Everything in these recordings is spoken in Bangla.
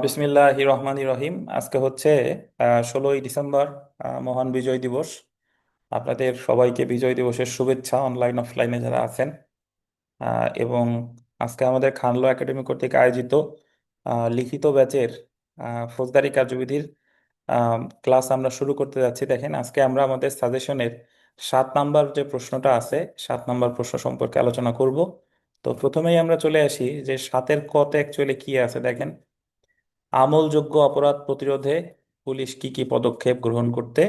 বিসমিল্লাহ রহমান রহিম। আজকে হচ্ছে 16ই ডিসেম্বর, মহান বিজয় দিবস। আপনাদের সবাইকে বিজয় দিবসের শুভেচ্ছা, অনলাইন অফলাইনে যারা আছেন। এবং আজকে আমাদের খানলো একাডেমি কর্তৃক আয়োজিত লিখিত ব্যাচের ফৌজদারি কার্যবিধির ক্লাস আমরা শুরু করতে যাচ্ছি। দেখেন, আজকে আমরা আমাদের সাজেশনের 7 নাম্বার যে প্রশ্নটা আছে, 7 নাম্বার প্রশ্ন সম্পর্কে আলোচনা করব। তো প্রথমেই আমরা চলে আসি যে 7-এর কতে অ্যাকচুয়ালি কি আছে। দেখেন, আমলযোগ্য অপরাধ প্রতিরোধে পুলিশ কি কি পদক্ষেপ গ্রহণ করতে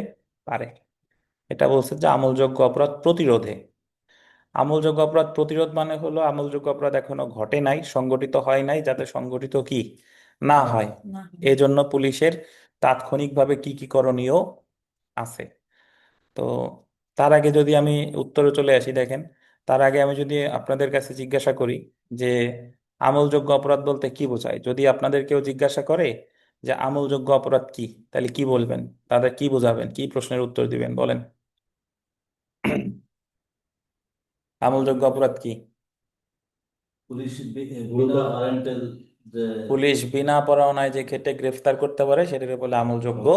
পারে। এটা বলছে যে আমলযোগ্য অপরাধ প্রতিরোধে। আমলযোগ্য অপরাধ প্রতিরোধ মানে হলো আমলযোগ্য অপরাধ এখনো ঘটে নাই, সংগঠিত হয় নাই, যাতে সংগঠিত কি না হয়, এজন্য পুলিশের তাৎক্ষণিকভাবে কি কি করণীয় আছে। তো তার আগে যদি আমি উত্তরে চলে আসি, দেখেন, তার আগে আমি যদি আপনাদের কাছে জিজ্ঞাসা করি যে আমলযোগ্য অপরাধ বলতে কি বোঝায়। যদি আপনাদের কেউ জিজ্ঞাসা করে যে আমলযোগ্য অপরাধ কি, তাহলে কি বলবেন? তাদের কি বোঝাবেন? কি প্রশ্নের উত্তর দিবেন বলেন? আমলযোগ্য অপরাধ কি? পুলিশ বিনা ওয়ারেন্টের যে পুলিশ বিনা পরোয়ানায় যে ক্ষেত্রে গ্রেফতার করতে পারে সেটাকে বলে আমলযোগ্য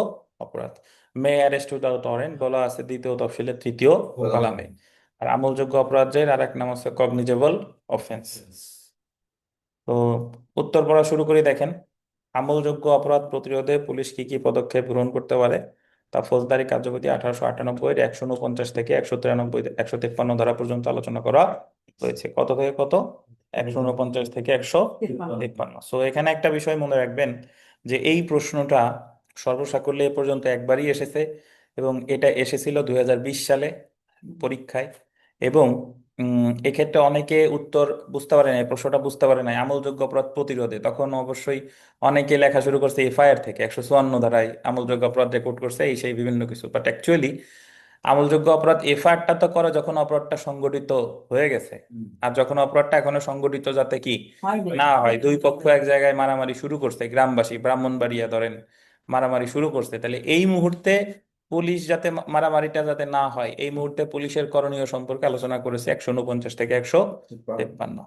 অপরাধ। মে অ্যারেস্ট উইদাউট ওয়ারেন্ট বলা আছে দ্বিতীয় তফসিলের 3য় কলামে। আর আমলযোগ্য অপরাধের আর এক নাম হচ্ছে কগনিজেবল অফেন্স। তো উত্তর পড়া শুরু করি। দেখেন, আমলযোগ্য অপরাধ প্রতিরোধে পুলিশ কি কি পদক্ষেপ গ্রহণ করতে পারে তা ফৌজদারি কার্যবিধি 1898 149 থেকে 193 153 ধারা পর্যন্ত আলোচনা করা হয়েছে। কত থেকে কত? 149 থেকে 153। সো এখানে একটা বিষয় মনে রাখবেন যে এই প্রশ্নটা সর্বসাকুল্যে এ পর্যন্ত একবারই এসেছে, এবং এটা এসেছিল 2020 সালে পরীক্ষায়। এবং এক্ষেত্রে অনেকে উত্তর বুঝতে পারে নাই, প্রশ্নটা বুঝতে পারে নাই আমলযোগ্য অপরাধ প্রতিরোধে। তখন অবশ্যই অনেকে লেখা শুরু করছে এফআইআর থেকে 154 ধারায় আমলযোগ্য অপরাধ রেকর্ড করছে, এই সেই বিভিন্ন কিছু। বাট অ্যাকচুয়ালি আমলযোগ্য অপরাধ এফআইআরটা তো করে যখন অপরাধটা সংগঠিত হয়ে গেছে। আর যখন অপরাধটা এখনো সংগঠিত যাতে কি না হয়, দুই পক্ষ এক জায়গায় মারামারি শুরু করছে, গ্রামবাসী ব্রাহ্মণবাড়িয়া ধরেন মারামারি শুরু করছে, তাহলে এই মুহূর্তে পুলিশ যাতে মারামারিটা যাতে না হয়, এই মুহূর্তে পুলিশের করণীয় সম্পর্কে আলোচনা করেছে 149 থেকে 153।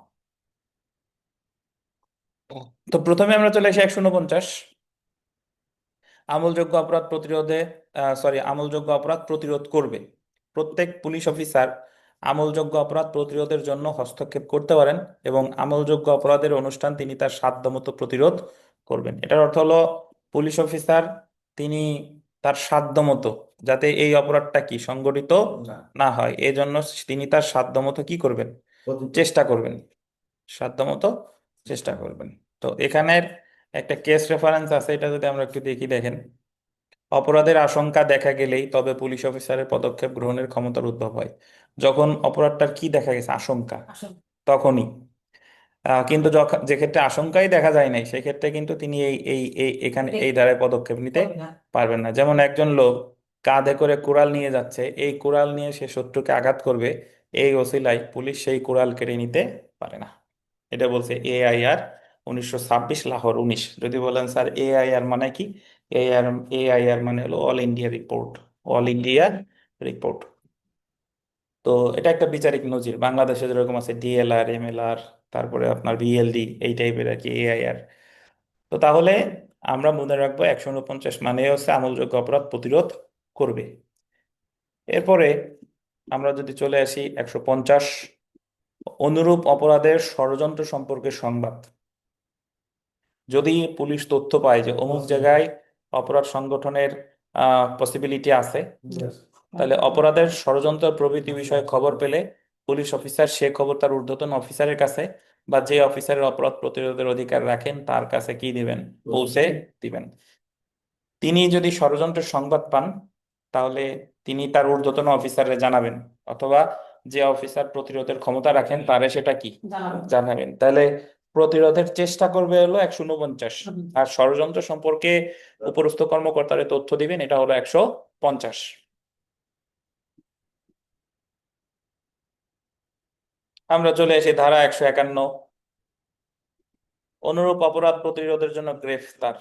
তো প্রথমে আমরা চলে আসি 149। আমলযোগ্য অপরাধ প্রতিরোধে আমলযোগ্য অপরাধ প্রতিরোধ করবে প্রত্যেক পুলিশ অফিসার আমলযোগ্য অপরাধ প্রতিরোধের জন্য হস্তক্ষেপ করতে পারেন, এবং আমলযোগ্য অপরাধের অনুষ্ঠান তিনি তার সাধ্যমতো প্রতিরোধ করবেন। এটার অর্থ হলো পুলিশ অফিসার তিনি তার সাধ্যমতো, যাতে এই অপরাধটা কি সংগঠিত না না হয়, এই জন্য তিনি তার সাধ্যমতো কি করবেন? চেষ্টা করবেন। সাধ্যমতো চেষ্টা করবেন। তো এখানের একটা কেস রেফারেন্স আছে, এটা যদি আমরা একটু দেখি। দেখেন, অপরাধের আশঙ্কা দেখা গেলেই তবে পুলিশ অফিসারের পদক্ষেপ গ্রহণের ক্ষমতার উদ্ভব হয়। যখন অপরাধটার কি দেখা গেছে, আশঙ্কা, তখনই। কিন্তু যে ক্ষেত্রে আশঙ্কাই দেখা যায় নাই, সেক্ষেত্রে কিন্তু তিনি এই এই এই এখানে এই ধারায় পদক্ষেপ নিতে পারবেন না। যেমন একজন লোক কাঁধে করে কুড়াল নিয়ে যাচ্ছে, এই কুড়াল নিয়ে সে শত্রুকে আঘাত করবে, এই ওসিলায় পুলিশ সেই কুড়াল কেড়ে নিতে পারে না। এটা বলছে এআইআর 1926, লাহোর 19। যদি বলেন স্যার এআইআর মানে কি, এআইআর এআইআর মানে হলো all India report, all India report. তো এটা একটা বিচারিক নজির। বাংলাদেশে যেরকম আছে ডিএলআর, এমএলআর, তারপরে আপনার বিএলডি, এই টাইপের আর কি এআইআর। তো তাহলে আমরা মনে রাখবো 149 মানে হচ্ছে আমলযোগ্য অপরাধ প্রতিরোধ করবে। এরপরে আমরা যদি চলে আসি 150, অনুরূপ অপরাধের ষড়যন্ত্র সম্পর্কে সংবাদ। যদি পুলিশ তথ্য পায় যে অমুক জায়গায় অপরাধ সংগঠনের পসিবিলিটি আছে, তাহলে অপরাধের ষড়যন্ত্র প্রভৃতি বিষয়ে খবর পেলে পুলিশ অফিসার সে খবর তার ঊর্ধ্বতন অফিসারের কাছে বা যে অফিসারের অপরাধ প্রতিরোধের অধিকার রাখেন তার কাছে কি দিবেন? পৌঁছে দিবেন। তিনি যদি ষড়যন্ত্রের সংবাদ পান, তাহলে তিনি তার ঊর্ধ্বতন অফিসারে জানাবেন, অথবা যে অফিসার প্রতিরোধের ক্ষমতা রাখেন তারে সেটা কি জানাবেন। তাহলে প্রতিরোধের চেষ্টা করবে হলো 149, আর ষড়যন্ত্র সম্পর্কে উপরস্থ কর্মকর্তারে তথ্য দিবেন, এটা হলো 150। আমরা চলে এসে ধারা 151, অনুরূপ অপরাধ প্রতিরোধের জন্য গ্রেফতার।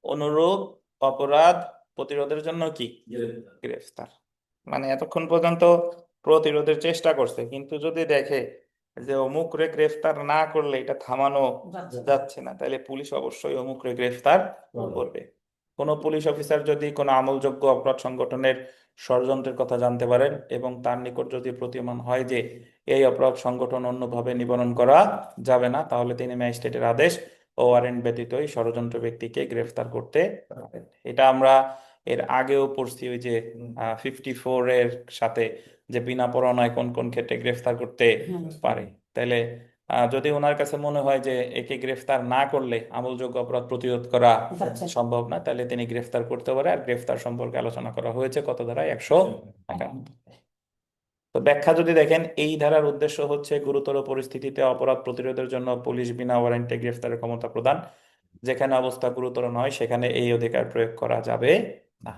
অনুরূপ অপরাধ প্রতিরোধের জন্য কি গ্রেফতার। মানে এতক্ষণ পর্যন্ত প্রতিরোধের চেষ্টা করছে, কিন্তু যদি দেখে যে অমুকরে গ্রেফতার না করলে এটা থামানো যাচ্ছে না, তাহলে পুলিশ অবশ্যই অমুকরে গ্রেফতার করবে। কোনো পুলিশ অফিসার যদি কোনো আমলযোগ্য অপরাধ সংগঠনের ষড়যন্ত্রের কথা জানতে পারেন এবং তার নিকট যদি প্রতীয়মান হয় যে এই অপরাধ সংগঠন অন্যভাবে নিবারণ করা যাবে না, তাহলে তিনি ম্যাজিস্ট্রেটের আদেশ ও ওয়ারেন্ট ব্যতীত এই ষড়যন্ত্র ব্যক্তিকে গ্রেফতার করতে পারেন। এটা আমরা এর আগেও পড়ছি, ওই যে 54 এর সাথে, যে বিনা পরোয়ানায় কোন কোন ক্ষেত্রে গ্রেফতার করতে পারে। তাইলে যদি ওনার কাছে মনে হয় যে একে গ্রেফতার না করলে আমলযোগ্য অপরাধ প্রতিরোধ করা সম্ভব না, তাহলে তিনি গ্রেফতার করতে পারে। আর গ্রেফতার সম্পর্কে আলোচনা করা হয়েছে কত ধারায়? 151। তো ব্যাখ্যা যদি দেখেন, এই ধারার উদ্দেশ্য হচ্ছে গুরুতর পরিস্থিতিতে অপরাধ প্রতিরোধের জন্য পুলিশ বিনা ওয়ারেন্টে গ্রেফতারের ক্ষমতা প্রদান। যেখানে অবস্থা গুরুতর নয় সেখানে এই অধিকার প্রয়োগ করা যাবে না।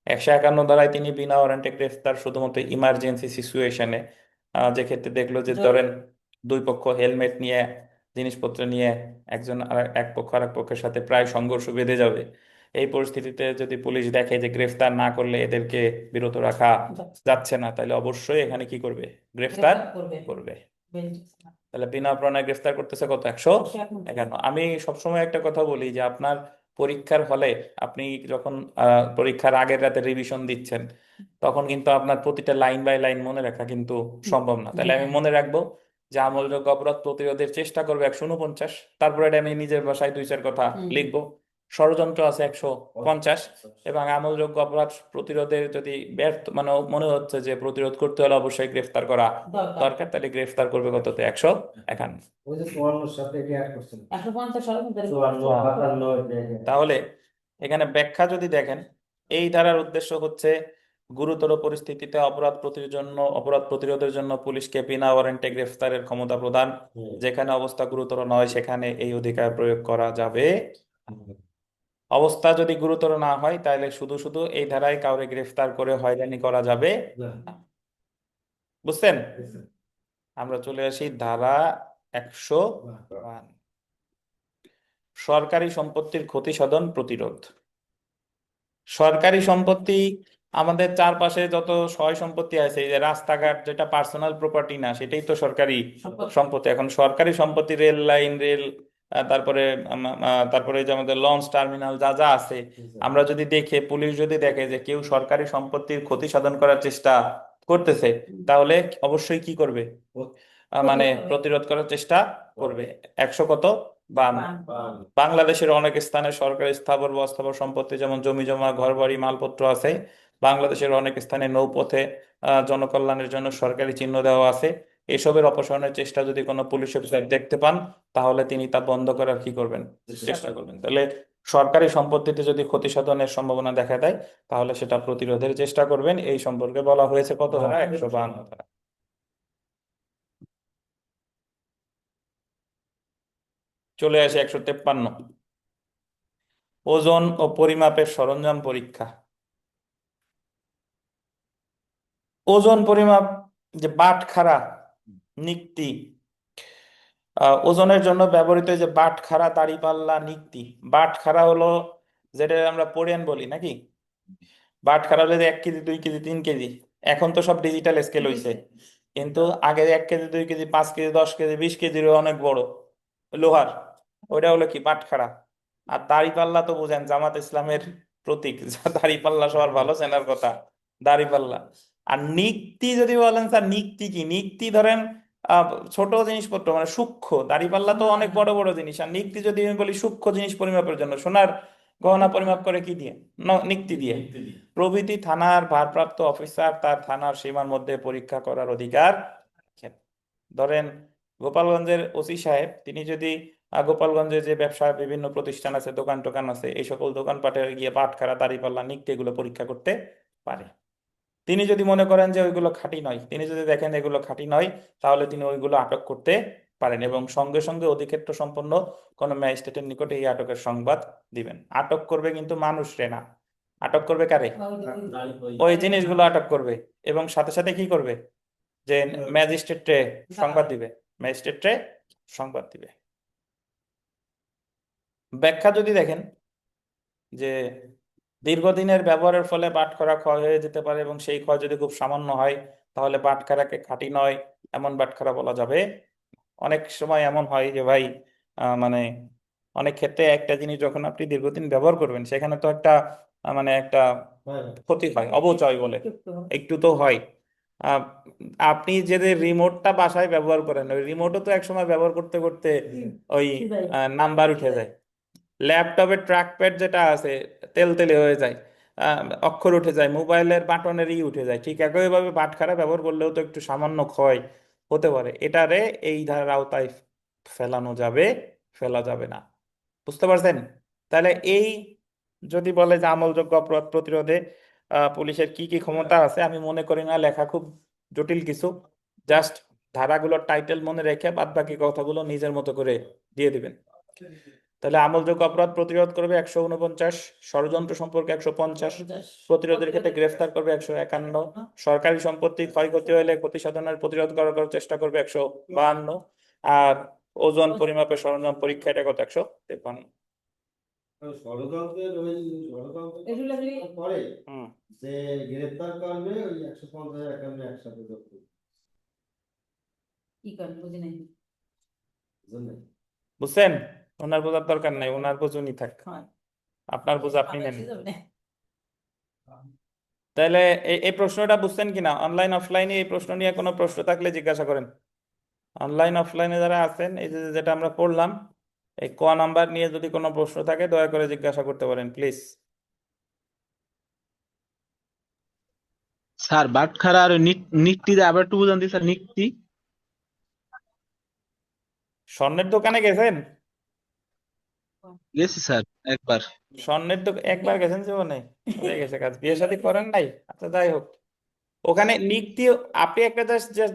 151 ধারায় তিনি বিনা ওয়ারেন্টে গ্রেফতার শুধুমাত্র ইমার্জেন্সি সিচুয়েশনে, যে ক্ষেত্রে দেখলো যে ধরেন দুই পক্ষ হেলমেট নিয়ে, জিনিসপত্র নিয়ে, একজন আর এক পক্ষ আর এক পক্ষের সাথে প্রায় সংঘর্ষ বেঁধে যাবে, এই পরিস্থিতিতে যদি পুলিশ দেখে যে গ্রেফতার না করলে এদেরকে বিরত রাখা যাচ্ছে না, তাহলে অবশ্যই এখানে কি করবে? গ্রেফতার করবে। তাহলে বিনা অপরাধে গ্রেফতার করতেছে কত? 151। আমি সবসময় একটা কথা বলি যে আপনার পরীক্ষার হলে আপনি যখন পরীক্ষার আগের রাতে রিভিশন দিচ্ছেন, তখন কিন্তু আপনার প্রতিটা লাইন বাই লাইন মনে রাখা কিন্তু সম্ভব না। তাহলে আমি মনে রাখবো যে আমলযোগ্য অপরাধ প্রতিরোধের চেষ্টা করবে 149, তারপরে এটা আমি নিজের ভাষায় দুই চার কথা লিখবো। ষড়যন্ত্র আছে 150, এবং আমলযোগ্য অপরাধ প্রতিরোধের যদি ব্যর্থ মানে মনে হচ্ছে যে প্রতিরোধ করতে হলে অবশ্যই গ্রেফতার করা দরকার, তাহলে গ্রেফতার করবে কততে? 151। ওই যে 54 সাথে এটা অ্যাড করছেন 150 তাহলে এখানে ব্যাখ্যা যদি দেখেন, এই ধারার উদ্দেশ্য হচ্ছে গুরুতর পরিস্থিতিতে অপরাধ প্রতিরোধের জন্য পুলিশকে বিনা ওয়ারেন্টে গ্রেফতারের ক্ষমতা প্রদান। যেখানে অবস্থা গুরুতর নয় সেখানে এই অধিকার প্রয়োগ করা যাবে। অবস্থা যদি গুরুতর না হয় তাহলে শুধু শুধু এই ধারায় কাউরে গ্রেফতার করে হয়রানি করা যাবে না। বুঝছেন? আমরা চলে আসি ধারা 101, সরকারি সম্পত্তির ক্ষতি সাধন প্রতিরোধ। সরকারি সম্পত্তি, আমাদের চারপাশে যত সয় সম্পত্তি আছে, এই যে রাস্তাঘাট, যেটা পার্সোনাল প্রপার্টি না সেটাই তো সরকারি সম্পত্তি। এখন সরকারি সম্পত্তি, রেল লাইন, তারপরে তারপরে এই যে আমাদের লঞ্চ টার্মিনাল যা যা আছে, আমরা যদি পুলিশ যদি দেখে যে কেউ সরকারি সম্পত্তির ক্ষতি সাধন করার চেষ্টা করতেছে, তাহলে অবশ্যই কি করবে? মানে প্রতিরোধ করার চেষ্টা করবে। 100 কত? 52। বাংলাদেশের অনেক স্থানে সরকারি স্থাবর বা অস্থাবর সম্পত্তি যেমন জমি জমা, ঘরবাড়ি, মালপত্র আছে। বাংলাদেশের অনেক স্থানে নৌপথে জনকল্যাণের জন্য সরকারি চিহ্ন দেওয়া আছে। এসবের অপসারণের চেষ্টা যদি কোনো পুলিশ অফিসার দেখতে পান, তাহলে তিনি তা বন্ধ করার কি করবেন? চেষ্টা করবেন। তাহলে সরকারি সম্পত্তিতে যদি ক্ষতি সাধনের সম্ভাবনা দেখা দেয়, তাহলে সেটা প্রতিরোধের চেষ্টা করবেন। এই সম্পর্কে বলা হয়েছে কত ধারা? 152 ধারা। চলে আসে 153, ওজন ও পরিমাপের সরঞ্জাম পরীক্ষা। ওজন পরিমাপ, যে বাটখারা, নিক্তি, ওজনের জন্য ব্যবহৃত যে বাটখারা, দাঁড়িপাল্লা, নিক্তি। বাটখারা হলো যেটা আমরা পোড়েন বলি নাকি? বাটখারা হলো যে 1 কেজি, 2 কেজি, 3 কেজি। এখন তো সব ডিজিটাল স্কেল হইছে, কিন্তু আগে 1 কেজি, 2 কেজি, 5 কেজি, 10 কেজি, 20 কেজিরও অনেক বড় লোহার, ওইটা হলো কি? বাটখারা। আর দাড়িপাল্লা তো বুঝেন, জামাত ইসলামের প্রতীক। দাড়িপাল্লা সবার ভালো চেনার কথা, দাড়িপাল্লা। আর নিক্তি যদি বলেন স্যার, নিক্তি কি? নিক্তি ধরেন আহ ছোট জিনিসপত্র, মানে সূক্ষ্ম। দাড়িপাল্লা তো অনেক বড় বড় জিনিস, আর নিক্তি যদি আমি বলি সূক্ষ্ম জিনিস পরিমাপের জন্য, সোনার গহনা পরিমাপ করে কি দিয়ে? নিক্তি দিয়ে। প্রভৃতি থানার ভারপ্রাপ্ত অফিসার তার থানার সীমার মধ্যে পরীক্ষা করার অধিকার রাখেন। ধরেন গোপালগঞ্জের ওসি সাহেব, তিনি যদি গোপালগঞ্জে যে ব্যবসা, বিভিন্ন প্রতিষ্ঠান আছে, দোকান টোকান আছে, এই সকল দোকানপাটে গিয়ে বাটখারা, দাঁড়িপাল্লা, নিক্তি এগুলো পরীক্ষা করতে পারে। তিনি যদি মনে করেন যে ওইগুলো খাঁটি নয়, তিনি যদি দেখেন এগুলো খাঁটি নয়, তাহলে তিনি ওইগুলো আটক করতে পারেন এবং সঙ্গে সঙ্গে অধিক্ষেত্র সম্পন্ন কোন ম্যাজিস্ট্রেটের নিকটে এই আটকের সংবাদ দিবেন। আটক করবে কিন্তু মানুষরে না, আটক করবে কারে? ওই জিনিসগুলো আটক করবে, এবং সাথে সাথে কি করবে? যে ম্যাজিস্ট্রেটে সংবাদ দিবে, ম্যাজিস্ট্রেটে সংবাদ দিবে। ব্যাখ্যা যদি দেখেন যে দীর্ঘদিনের ব্যবহারের ফলে বাটখারা ক্ষয় হয়ে যেতে পারে, এবং সেই ক্ষয় যদি খুব সামান্য হয়, তাহলে বাটখারাকে খাঁটি নয় এমন বাটখারা বলা যাবে অনেক সময় এমন হয় যে ভাই মানে অনেক ক্ষেত্রে একটা জিনিস যখন আপনি দীর্ঘদিন ব্যবহার করবেন সেখানে তো একটা মানে একটা হয়। ক্ষতি হয়, অপচয় বলে একটু তো হয়। আহ, আপনি যে রিমোটটা বাসায় ব্যবহার করেন ওই রিমোটও তো একসময় ব্যবহার করতে করতে ওই নাম্বার উঠে যায়। ল্যাপটপের ট্র্যাকপ্যাড যেটা আছে তেল তেলে হয়ে যায়, অক্ষর উঠে যায়, মোবাইলের বাটনের উঠে যায়। ঠিক একইভাবে বাটখারা ব্যবহার করলেও তো একটু সামান্য ক্ষয় হতে পারে। এটারে এই ধারার আওতায় ফেলানো যাবে, ফেলা যাবে না। বুঝতে পারছেন? তাহলে এই যদি বলে যে আমলযোগ্য অপরাধ প্রতিরোধে পুলিশের কি কি ক্ষমতা আছে, আমি মনে করি না লেখা খুব জটিল কিছু। জাস্ট ধারাগুলোর টাইটেল মনে রেখে বাদ বাকি কথাগুলো নিজের মতো করে দিয়ে দিবেন। তাহলে আমলযোগ্য অপরাধ প্রতিরোধ করবে 149, ষড়যন্ত্র সম্পর্কে 150, প্রতিরোধের ক্ষেত্রে গ্রেফতার করবে 151, সরকারি সম্পত্তি ক্ষয়ক্ষতি হলে ক্ষতি সাধনের প্রতিরোধ করার চেষ্টা করবে 152, আর ওজন পরিমাপের সরঞ্জাম পরীক্ষা এটা কত 153। ষড়যন্ত্রের ওই ষড়যন্ত্র করে হুম। যে গ্রেফতার করবে ওই 150 51 একসাথে যোগ করবে। কি করেন বুঝি নাই। বুঝলেন? বুঝছেন? ওনার বোঝার দরকার নাই, ওনার বুঝুনি থাক, হয়। আপনার বোঝা আপনি আমি নেন। এসে যাবে না। তাহলে এই প্রশ্নটা বুঝছেন কিনা? অনলাইন অফলাইনে এই প্রশ্ন নিয়ে কোনো প্রশ্ন থাকলে জিজ্ঞাসা করেন। অনলাইন অফলাইনে যারা আছেন, এই যে যেটা আমরা পড়লাম, এই ক নাম্বার নিয়ে যদি কোনো প্রশ্ন থাকে দয়া করে জিজ্ঞাসা করতে পারেন প্লিজ। স্যার বাটখারা আর নিকটি আবার একটু বুঝান দিই স্যার, নিকটি। স্বর্ণের দোকানে গেছেন? গেছি স্যার একবার। স্বর্ণের একবার গেছেন জীবনে? হয়ে গেছে কাজ, বিয়ে শাদী করেন নাই? আচ্ছা যাই হোক, ওখানে নিক্তি, আপনি একটা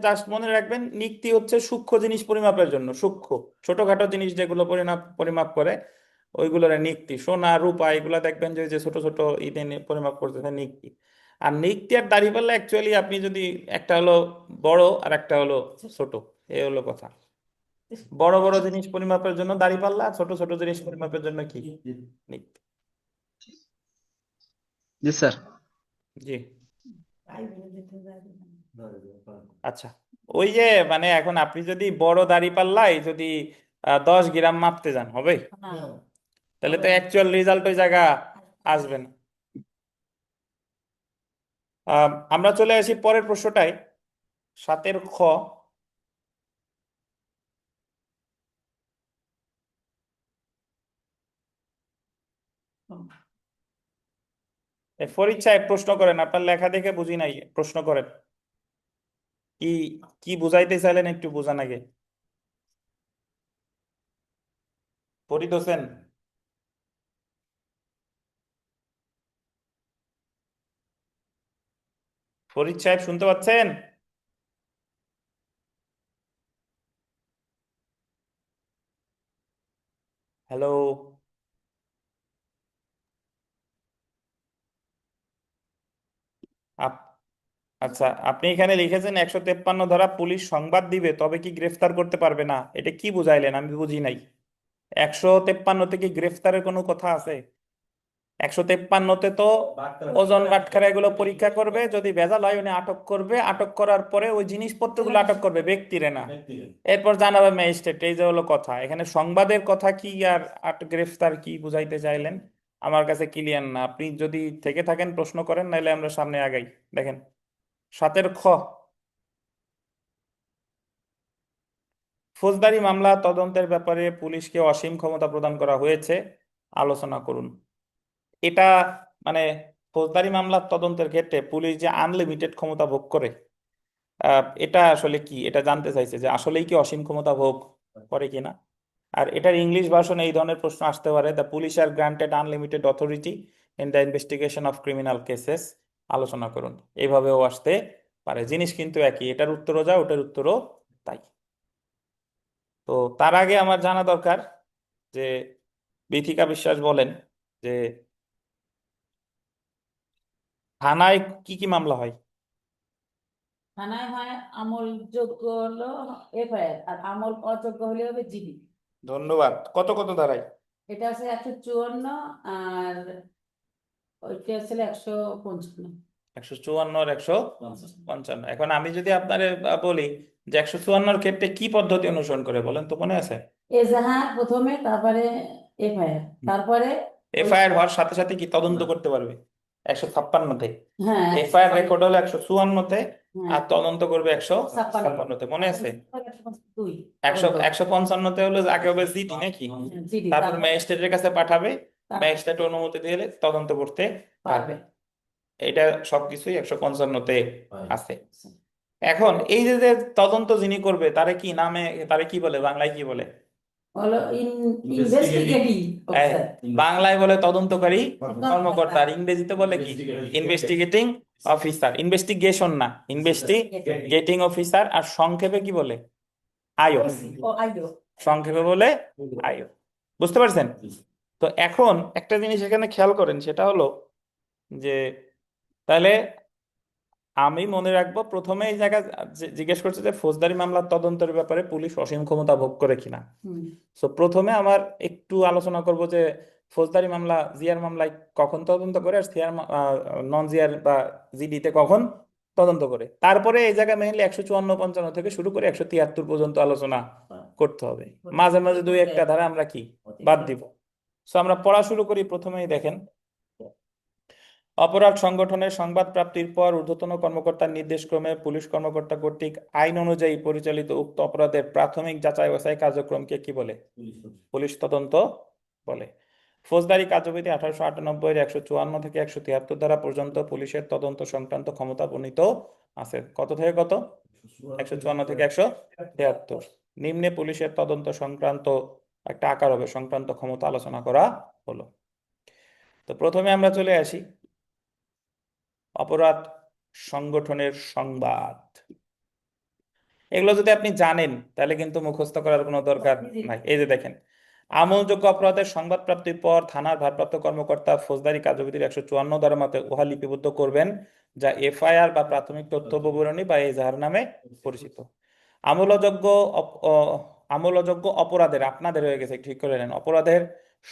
জাস্ট মনে রাখবেন, নিক্তি হচ্ছে সূক্ষ্ম জিনিস পরিমাপের জন্য, সূক্ষ্ম ছোটখাটো জিনিস যেগুলো পরিমাপ করে ওইগুলোর নিক্তি। সোনা রূপা এগুলো দেখবেন যে ওই যে ছোট ছোট ইতে পরিমাপ করতেছে নিক্তি। আর নিক্তি আর দাঁড়িপাল্লা অ্যাকচুয়ালি আপনি যদি একটা হলো বড় আর একটা হলো ছোট, এই হলো কথা। বড় বড় জিনিস পরিমাপের জন্য দাঁড়িপাল্লা, আর ছোট ছোট জিনিস পরিমাপের জন্য কি? নিক্তি। জি স্যার। জি। তাই বলে যেতে যাবে না। আচ্ছা, ওই যে মানে এখন আপনি যদি বড় দাড়ি পাল্লাই যদি 10 গ্রাম মাপতে যান হবে? না, তাহলে তো অ্যাকচুয়াল রেজাল্ট ওই জায়গা আসবে না। আমরা চলে আসি পরের প্রশ্নটায়, 7-এর খ। ফরিদ সাহেব প্রশ্ন করেন, আপনার লেখা দেখে বুঝি নাই, প্রশ্ন করেন। কি কি বুঝাইতে চাইলেন একটু বুঝান আগে। ফরিদ হোসেন, ফরিদ সাহেব শুনতে পাচ্ছেন? হ্যালো? আচ্ছা, আপনি এখানে লিখেছেন 153 ধারা পুলিশ সংবাদ দিবে তবে কি গ্রেফতার করতে পারবে না, এটা কি বুঝাইলেন? আমি বুঝি নাই। 153-তে কি গ্রেফতারের কোনো কথা আছে? 153-তে তো ওজন বাটখারা এগুলো পরীক্ষা করবে, যদি ভেজাল হয় উনি আটক করবে, আটক করার পরে ওই জিনিসপত্রগুলো আটক করবে, ব্যক্তিরে না। এরপর জানাবে ম্যাজিস্ট্রেট। এই যে হলো কথা, এখানে সংবাদের কথা কি আর গ্রেফতার কি বুঝাইতে চাইলেন আমার কাছে ক্লিয়ার না। আপনি যদি থেকে থাকেন প্রশ্ন করেন, নাহলে আমরা সামনে আগাই। দেখেন 7-এর খ, ফৌজদারি মামলা তদন্তের ব্যাপারে পুলিশকে অসীম ক্ষমতা প্রদান করা হয়েছে, আলোচনা করুন। এটা মানে ফৌজদারি মামলা তদন্তের ক্ষেত্রে পুলিশ যে আনলিমিটেড ক্ষমতা ভোগ করে, এটা আসলে কি, এটা জানতে চাইছে যে আসলেই কি অসীম ক্ষমতা ভোগ করে কিনা। আর এটার ইংলিশ ভার্সনে এই ধরনের প্রশ্ন আসতে পারে, the police are granted unlimited authority in the investigation of criminal cases, আলোচনা করুন। এইভাবেও আসতে পারে, জিনিস কিন্তু একই, এটার উত্তরও যা ওটার উত্তরও তাই। তো তার আগে আমার জানা দরকার যে বিথিকা বিশ্বাস বলেন যে থানায় কি কি মামলা হয়? থানায় হয় আমলযোগ্য হলো এফআইআর, আর আমল অযোগ্য হলে হবে জিডি। ধন্যবাদ। কত কত ধারায়? এটা আছে 154, আর ওইটা ছিল 155। 154 আর 155। এখন আমি যদি আপনারে বলি যে 154 ক্ষেত্রে কি পদ্ধতি অনুসরণ করে বলেন তো, মনে আছে? এজাহার প্রথমে, তারপরে এফআইআর, তারপরে ওই এফআইআর হওয়ার সাথে সাথে কি তদন্ত করতে পারবে 156-তে? হ্যাঁ এফআইআর রেকর্ড হলো 154-তে, হ্যাঁ আর তদন্ত করবে 56 156-তে, মনে আছে? 152 155-তে হলো আগে হবে জিডি নাকি, জিডি, তারপর তারপর ম্যাজিস্ট্রেটের কাছে পাঠাবে, তারপর ম্যাজিস্ট্রেট অনুমতি দিলে তদন্ত করতে পারবে। পারবে। এটা সবকিছুই 155-তে আছে। এখন এই যে যে তদন্ত যিনি করবে তারে কি নামে, তারে কি বলে, বাংলায় কি বলে? হলো ইনভেস্টিগেটিং হ্যাঁ, অফিসার। বাংলায় বলে তদন্তকারী কর্মকর্তা, আর কর্মকর্তা। ইংরেজিতে বলে কি? Investigating officer. ইনভেস্টিগেশন না, ইনভেস্টিগেটিং অফিসার। আর সংক্ষেপে কি বলে? আইও। ও আইও। সংক্ষেপে বলে আইও। বুঝতে পারছেন? তো এখন একটা জিনিস এখানে খেয়াল করেন, সেটা হলো যে তাহলে আমি মনে রাখবো প্রথমে এই জায়গায় জিজ্ঞেস করছে যে ফৌজদারি মামলার তদন্তের ব্যাপারে পুলিশ অসীম ক্ষমতা ভোগ করে কিনা। হুম। তো প্রথমে আমার একটু আলোচনা করব যে ফৌজদারি মামলা জিআর মামলায় কখন তদন্ত করে, আর সিআর নন জিআর বা জিডিতে কখন তদন্ত করে। তারপরে এই জায়গায় মেইনলি 154-55 থেকে শুরু করে 173 পর্যন্ত আলোচনা করতে হবে। মাঝে মাঝে দুই একটা ধারা আমরা কি বাদ দিব। সো আমরা পড়া শুরু করি। প্রথমেই দেখেন, অপরাধ সংগঠনের সংবাদ প্রাপ্তির পর ঊর্ধ্বতন কর্মকর্তার নির্দেশক্রমে পুলিশ কর্মকর্তা কর্তৃক আইন অনুযায়ী পরিচালিত উক্ত অপরাধের প্রাথমিক যাচাই বাছাই কার্যক্রমকে কি বলে? পুলিশ তদন্ত বলে। ফৌজদারি কার্যবিধি 1898-এর 154 থেকে 173 ধারা পর্যন্ত পুলিশের তদন্ত সংক্রান্ত ক্ষমতা বর্ণিত আছে। কত থেকে কত? 154 থেকে 173। নিম্নে পুলিশের তদন্ত সংক্রান্ত একটা আকার হবে সংক্রান্ত ক্ষমতা আলোচনা করা হলো। তো প্রথমে আমরা চলে আসি অপরাধ সংগঠনের সংবাদ। এগুলো যদি আপনি জানেন তাহলে কিন্তু মুখস্থ করার কোনো দরকার নাই। এই যে দেখেন, আমলযোগ্য অপরাধের সংবাদ প্রাপ্তির পর থানার ভারপ্রাপ্ত কর্মকর্তা ফৌজদারি কার্যবিধির 154 ধারা মতে উহা লিপিবদ্ধ করবেন, যা এফআইআর বা প্রাথমিক তথ্য বিবরণী বা এজাহার নামে পরিচিত। আমলযোগ্য আমলযোগ্য অপরাধের, আপনাদের হয়ে গেছে, ঠিক করে নেন, অপরাধের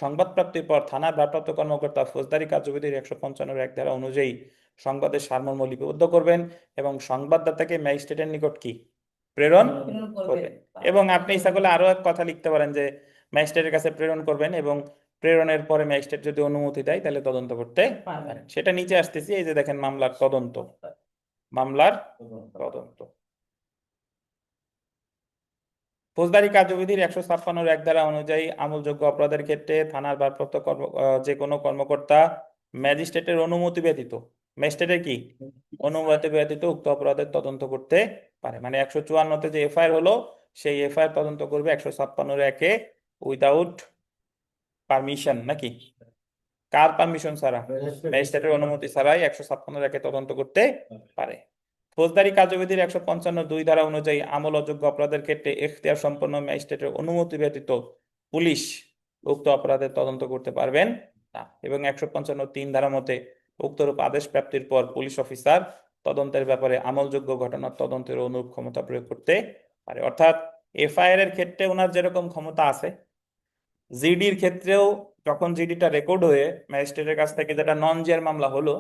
সংবাদ প্রাপ্তির পর থানার ভারপ্রাপ্ত কর্মকর্তা ফৌজদারি কার্যবিধির 155-এর 1 ধারা অনুযায়ী সংবাদের সারমর্ম লিপিবদ্ধ করবেন এবং সংবাদদাতাকে ম্যাজিস্ট্রেটের নিকট কি প্রেরণ করবেন। এবং আপনি ইচ্ছা করলে আরো এক কথা লিখতে পারেন যে ম্যাজিস্ট্রেটের কাছে প্রেরণ করবেন, এবং প্রেরণের পরে ম্যাজিস্ট্রেট যদি অনুমতি দেয় তাহলে তদন্ত করতে পারেন। সেটা নিচে আসতেছি। এই যে দেখেন, মামলার তদন্ত। মামলার তদন্ত ফৌজদারি কার্যবিধির 156-এর 1 ধারা অনুযায়ী আমলযোগ্য অপরাধের ক্ষেত্রে থানার ভারপ্রাপ্ত যে কোনো কর্মকর্তা ম্যাজিস্ট্রেটের অনুমতি ব্যতীত, ম্যাজিস্ট্রেটের কি অনুমতি ব্যতীত উক্ত অপরাধের তদন্ত করতে পারে। মানে 154-তে যে এফআইআর হলো, সেই এফআইআর তদন্ত করবে 156-এর 1-এ উইদাউট পারমিশন, নাকি? কার পারমিশন ছাড়া? ম্যাজিস্ট্রেটের অনুমতি ছাড়াই 156-এর 1-এ তদন্ত করতে পারে। ফৌজদারি কার্যবিধির 155-2 ধারা অনুযায়ী আমল অযোগ্য অপরাধের ক্ষেত্রে এখতিয়ার সম্পন্ন ম্যাজিস্ট্রেটের অনুমতি ব্যতীত পুলিশ উক্ত অপরাধের তদন্ত করতে পারবেন না। এবং 155-3 ধারা মতে উক্তরূপ আদেশ প্রাপ্তির পর পুলিশ অফিসার তদন্তের ব্যাপারে আমলযোগ্য ঘটনার তদন্তের অনুরূপ ক্ষমতা প্রয়োগ করতে পারে। অর্থাৎ এফআইআর এর ক্ষেত্রে ওনার যেরকম ক্ষমতা আছে, জিডির ক্ষেত্রেও যখন জিডিটা রেকর্ড হয়ে ম্যাজিস্ট্রেটের কাছ থেকে, যেটা নন জিআর মামলা হলো,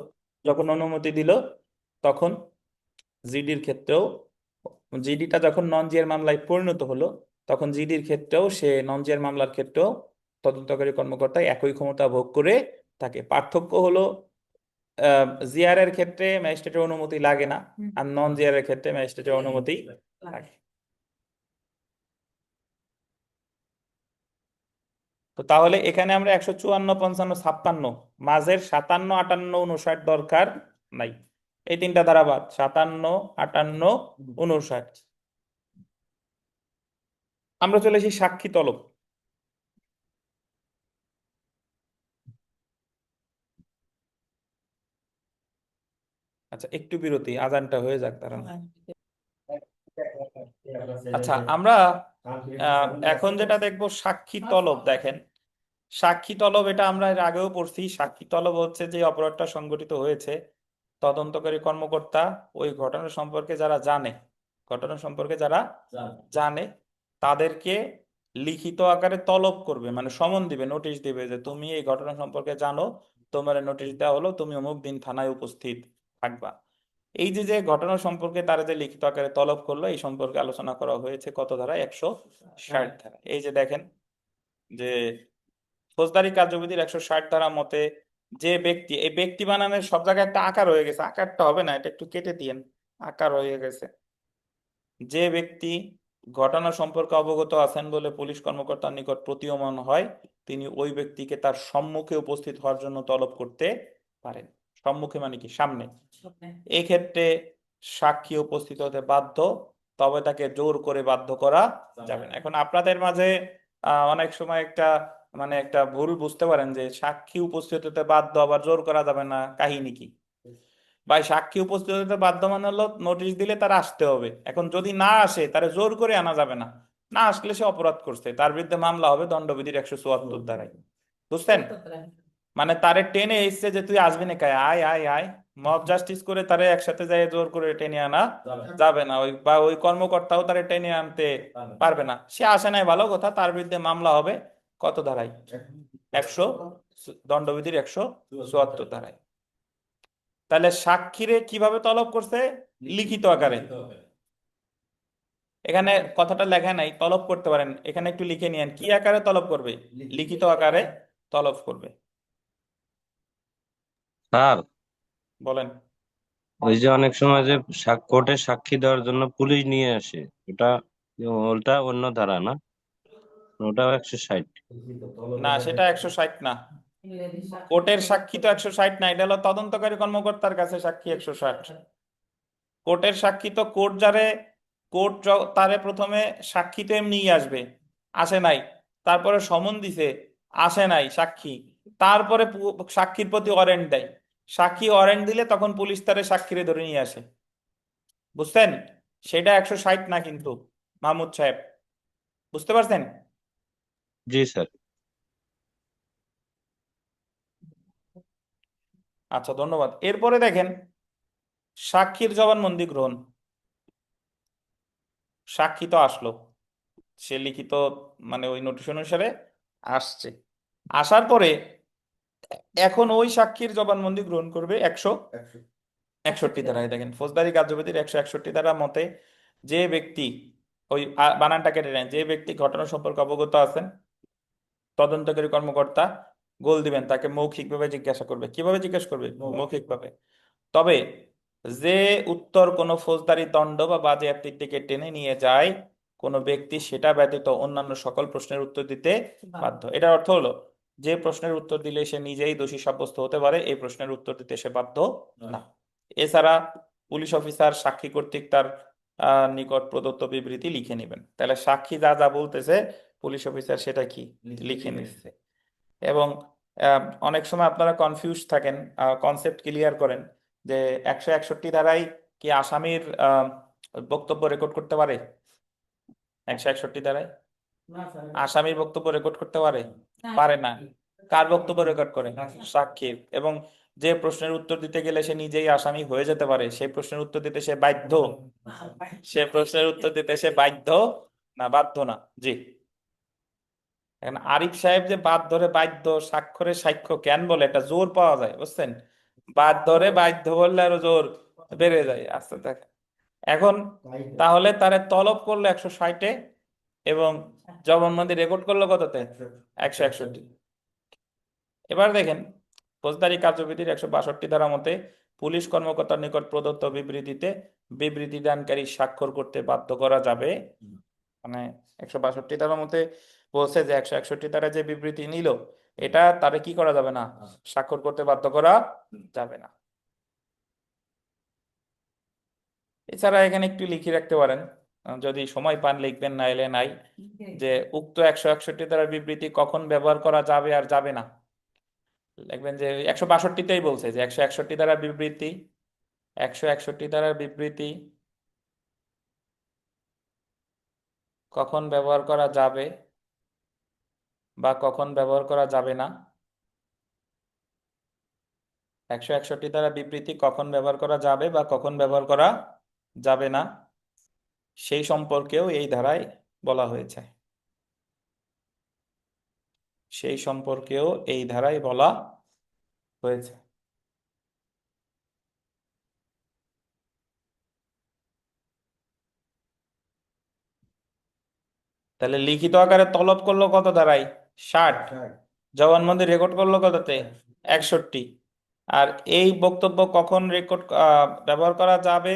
যখন অনুমতি দিল, তখন জিডির ক্ষেত্রেও, জিডিটা যখন নন জিআর মামলায় পরিণত হলো, তখন জিডির ক্ষেত্রেও সে নন জিআর মামলার ক্ষেত্রেও তদন্তকারী কর্মকর্তা একই ক্ষমতা ভোগ করে থাকে। পার্থক্য হলো জিআর এর ক্ষেত্রে ম্যাজিস্ট্রেটের অনুমতি লাগে না, আর নন জিআর এর ক্ষেত্রে ম্যাজিস্ট্রেটের অনুমতি লাগে। তো তাহলে এখানে আমরা 154, 55, 56, মাঝের 57, 58, 59 দরকার নাই। এই 3টা ধারা বাদ, 57, 58, 59। আমরা চলে আসি সাক্ষী তলব। আচ্ছা, একটু বিরতি, আজানটা হয়ে যাক তারা। আচ্ছা, আমরা এখন যেটা দেখবো সাক্ষী তলব। দেখেন, সাক্ষী তলব, এটা আমরা এর আগেও পড়ছি। সাক্ষী তলব হচ্ছে যে অপরাধটা সংঘটিত হয়েছে, তদন্তকারী কর্মকর্তা ওই ঘটনা সম্পর্কে যারা জানে, ঘটনা সম্পর্কে যারা জানে তাদেরকে লিখিত আকারে তলব করবে, মানে সমন দিবে, নোটিশ দিবে যে তুমি এই ঘটনা সম্পর্কে জানো, তোমার নোটিশ দেওয়া হলো, তুমি অমুক দিন থানায় উপস্থিত থাকবা। এই যে যে ঘটনা সম্পর্কে তারা যে লিখিত আকারে তলব করলো এই সম্পর্কে আলোচনা করা হয়েছে কত ধারা, 160 ধারা। এই যে দেখেন যে ফৌজদারি কার্যবিধির 160 ধারা মতে যে ব্যক্তি, এই ব্যক্তি বানানের সব জায়গায় একটা আকার হয়ে গেছে, আকারটা হবে না, এটা একটু কেটে দিয়েন, আকার হয়ে গেছে। যে ব্যক্তি ঘটনা সম্পর্কে অবগত আছেন বলে পুলিশ কর্মকর্তার নিকট প্রতীয়মান হয়, তিনি ওই ব্যক্তিকে তার সম্মুখে উপস্থিত হওয়ার জন্য তলব করতে পারেন। সম্মুখে মানে কি? সামনে। এই ক্ষেত্রে সাক্ষী উপস্থিত হতে বাধ্য, তবে তাকে জোর করে বাধ্য করা যাবে না। এখন আপনাদের মাঝে অনেক সময় একটা মানে একটা ভুল বুঝতে পারেন যে সাক্ষী উপস্থিত হতে বাধ্য আবার জোর করা যাবে না, কাহিনী কি? ভাই, সাক্ষী উপস্থিত হতে বাধ্য মানে হলো নোটিশ দিলে তার আসতে হবে। এখন যদি না আসে তারে জোর করে আনা যাবে না, না আসলে সে অপরাধ করছে, তার বিরুদ্ধে মামলা হবে দণ্ডবিধির 174 ধারায়। বুঝছেন? মানে তারে টেনে এসছে যে তুই আসবি না, কায় আয় আয় আয়, মব জাস্টিস করে তারে একসাথে যাই জোর করে টেনে আনা যাবে না। ওই বা ওই কর্মকর্তাও তারে টেনে আনতে পারবে না। সে আসে নাই, ভালো কথা, তার বিরুদ্ধে মামলা হবে কত ধারায়? 100, দণ্ডবিধির 174 ধারায়। তাহলে সাক্ষীরে কিভাবে তলব করছে? লিখিত আকারে। এখানে কথাটা লেখা নাই, তলব করতে পারেন, এখানে একটু লিখে নিয়েন কি আকারে তলব করবে? লিখিত আকারে তলব করবে। স্যার, বলেন। ওই যে অনেক সময় যে কোর্টে সাক্ষী দেওয়ার জন্য পুলিশ নিয়ে আসে, ওটা ওটা অন্য ধারা না? ওটাও 160? না, সেটা 160 না। কোর্টের সাক্ষী তো 160 না, এটা হলো তদন্তকারী কর্মকর্তার কাছে সাক্ষী 160। কোর্টের সাক্ষী তো কোর্ট যারে, কোর্ট তারে প্রথমে সাক্ষী তো এমনিই আসবে, আসে নাই, তারপরে সমন দিছে, আসে নাই সাক্ষী, তারপরে সাক্ষীর প্রতি ওয়ারেন্ট দেয়। সাক্ষী ওয়ারেন্ট দিলে তখন পুলিশ তারে সাক্ষীরে ধরে নিয়ে আসে। বুঝছেন? সেটা 160 না কিন্তু, মাহমুদ সাহেব। বুঝতে পারছেন? জি স্যার। আচ্ছা, ধন্যবাদ। এরপরে দেখেন সাক্ষীর জবানবন্দি গ্রহণ। সাক্ষী তো আসলো, সে লিখিত মানে ওই নোটিশ অনুসারে আসছে। আসার পরে এখন ওই সাক্ষীর জবানবন্দি গ্রহণ করবে 161 ধারায়। দেখেন ফৌজদারি কার্যবিধির 161 ধারা মতে যে ব্যক্তি, ওই বানানটা কেটে নেন, যে ব্যক্তি ঘটনা সম্পর্কে অবগত আছেন, তদন্তকারী কর্মকর্তা গোল দিবেন, তাকে মৌখিকভাবে জিজ্ঞাসা করবে। কিভাবে জিজ্ঞাসা করবে? মৌখিকভাবে। তবে যে উত্তর কোনো ফৌজদারি দণ্ড বা বাজেয়াপ্তির দিকে টেনে নিয়ে যায় কোনো ব্যক্তি, সেটা ব্যতীত অন্যান্য সকল প্রশ্নের উত্তর দিতে বাধ্য। এটার অর্থ হলো যে প্রশ্নের উত্তর দিলে সে নিজেই দোষী সাব্যস্ত হতে পারে, এই প্রশ্নের উত্তর দিতে সে বাধ্য না। এছাড়া পুলিশ অফিসার সাক্ষী কর্তৃক তার নিকট প্রদত্ত বিবৃতি লিখে নেবেন। তাহলে সাক্ষী যা যা বলতেছে পুলিশ অফিসার সেটা কি লিখে নিচ্ছে। এবং অনেক সময় আপনারা কনফিউজ থাকেন, কনসেপ্ট ক্লিয়ার করেন যে 161 ধারায় কি আসামির বক্তব্য রেকর্ড করতে পারে? 161 ধারায় আসামির বক্তব্য রেকর্ড করতে পারে? পারে না। কার বক্তব্য রেকর্ড করে? সাক্ষীর। এবং যে প্রশ্নের উত্তর দিতে গেলে সে নিজেই আসামি হয়ে যেতে পারে, সেই প্রশ্নের উত্তর দিতে সে বাধ্য? সে প্রশ্নের উত্তর দিতে সে বাধ্য না, বাধ্য না। জি। এখন আরিফ সাহেব যে বাদ ধরে বাধ্য, স্বাক্ষরে সাক্ষ্য কেন বলে, একটা জোর পাওয়া যায়, বুঝছেন? বাদ ধরে বাধ্য বললে আরো জোর বেড়ে যায়। আস্তে দেখেন এখন, তাহলে তারে তলব করলো 160-এ এবং জবানবন্দি রেকর্ড করলো কততে? 161। এবার দেখেন ফৌজদারি কার্যবিধির 162 ধারা মতে পুলিশ কর্মকর্তার নিকট প্রদত্ত বিবৃতিতে বিবৃতি দানকারী স্বাক্ষর করতে বাধ্য করা যাবে। মানে 162 ধারার মতে বলছে যে 161 ধারা যে বিবৃতি নিল, এটা তারে কি করা যাবে না, স্বাক্ষর করতে বাধ্য করা যাবে না। এছাড়া এখানে একটু লিখে রাখতে পারেন, যদি সময় পান লিখবেন, না এলে নাই, যে উক্ত 161 ধারার বিবৃতি কখন ব্যবহার করা যাবে আর যাবে না। লিখবেন যে 162-তেই বলছে যে 161 ধারার বিবৃতি, 161 ধারার বিবৃতি কখন ব্যবহার করা যাবে বা কখন ব্যবহার করা যাবে না। 161 ধারা বিবৃতি কখন ব্যবহার করা যাবে বা কখন ব্যবহার করা যাবে না, সেই সম্পর্কেও এই ধারায় বলা হয়েছে। সেই সম্পর্কেও এই ধারায় বলা হয়েছে। তাহলে লিখিত আকারে তলব করলো কত ধারায়? 60। জবানবন্দি রেকর্ড করলো কততে? 61। আর এই বক্তব্য কখন রেকর্ড ব্যবহার করা যাবে,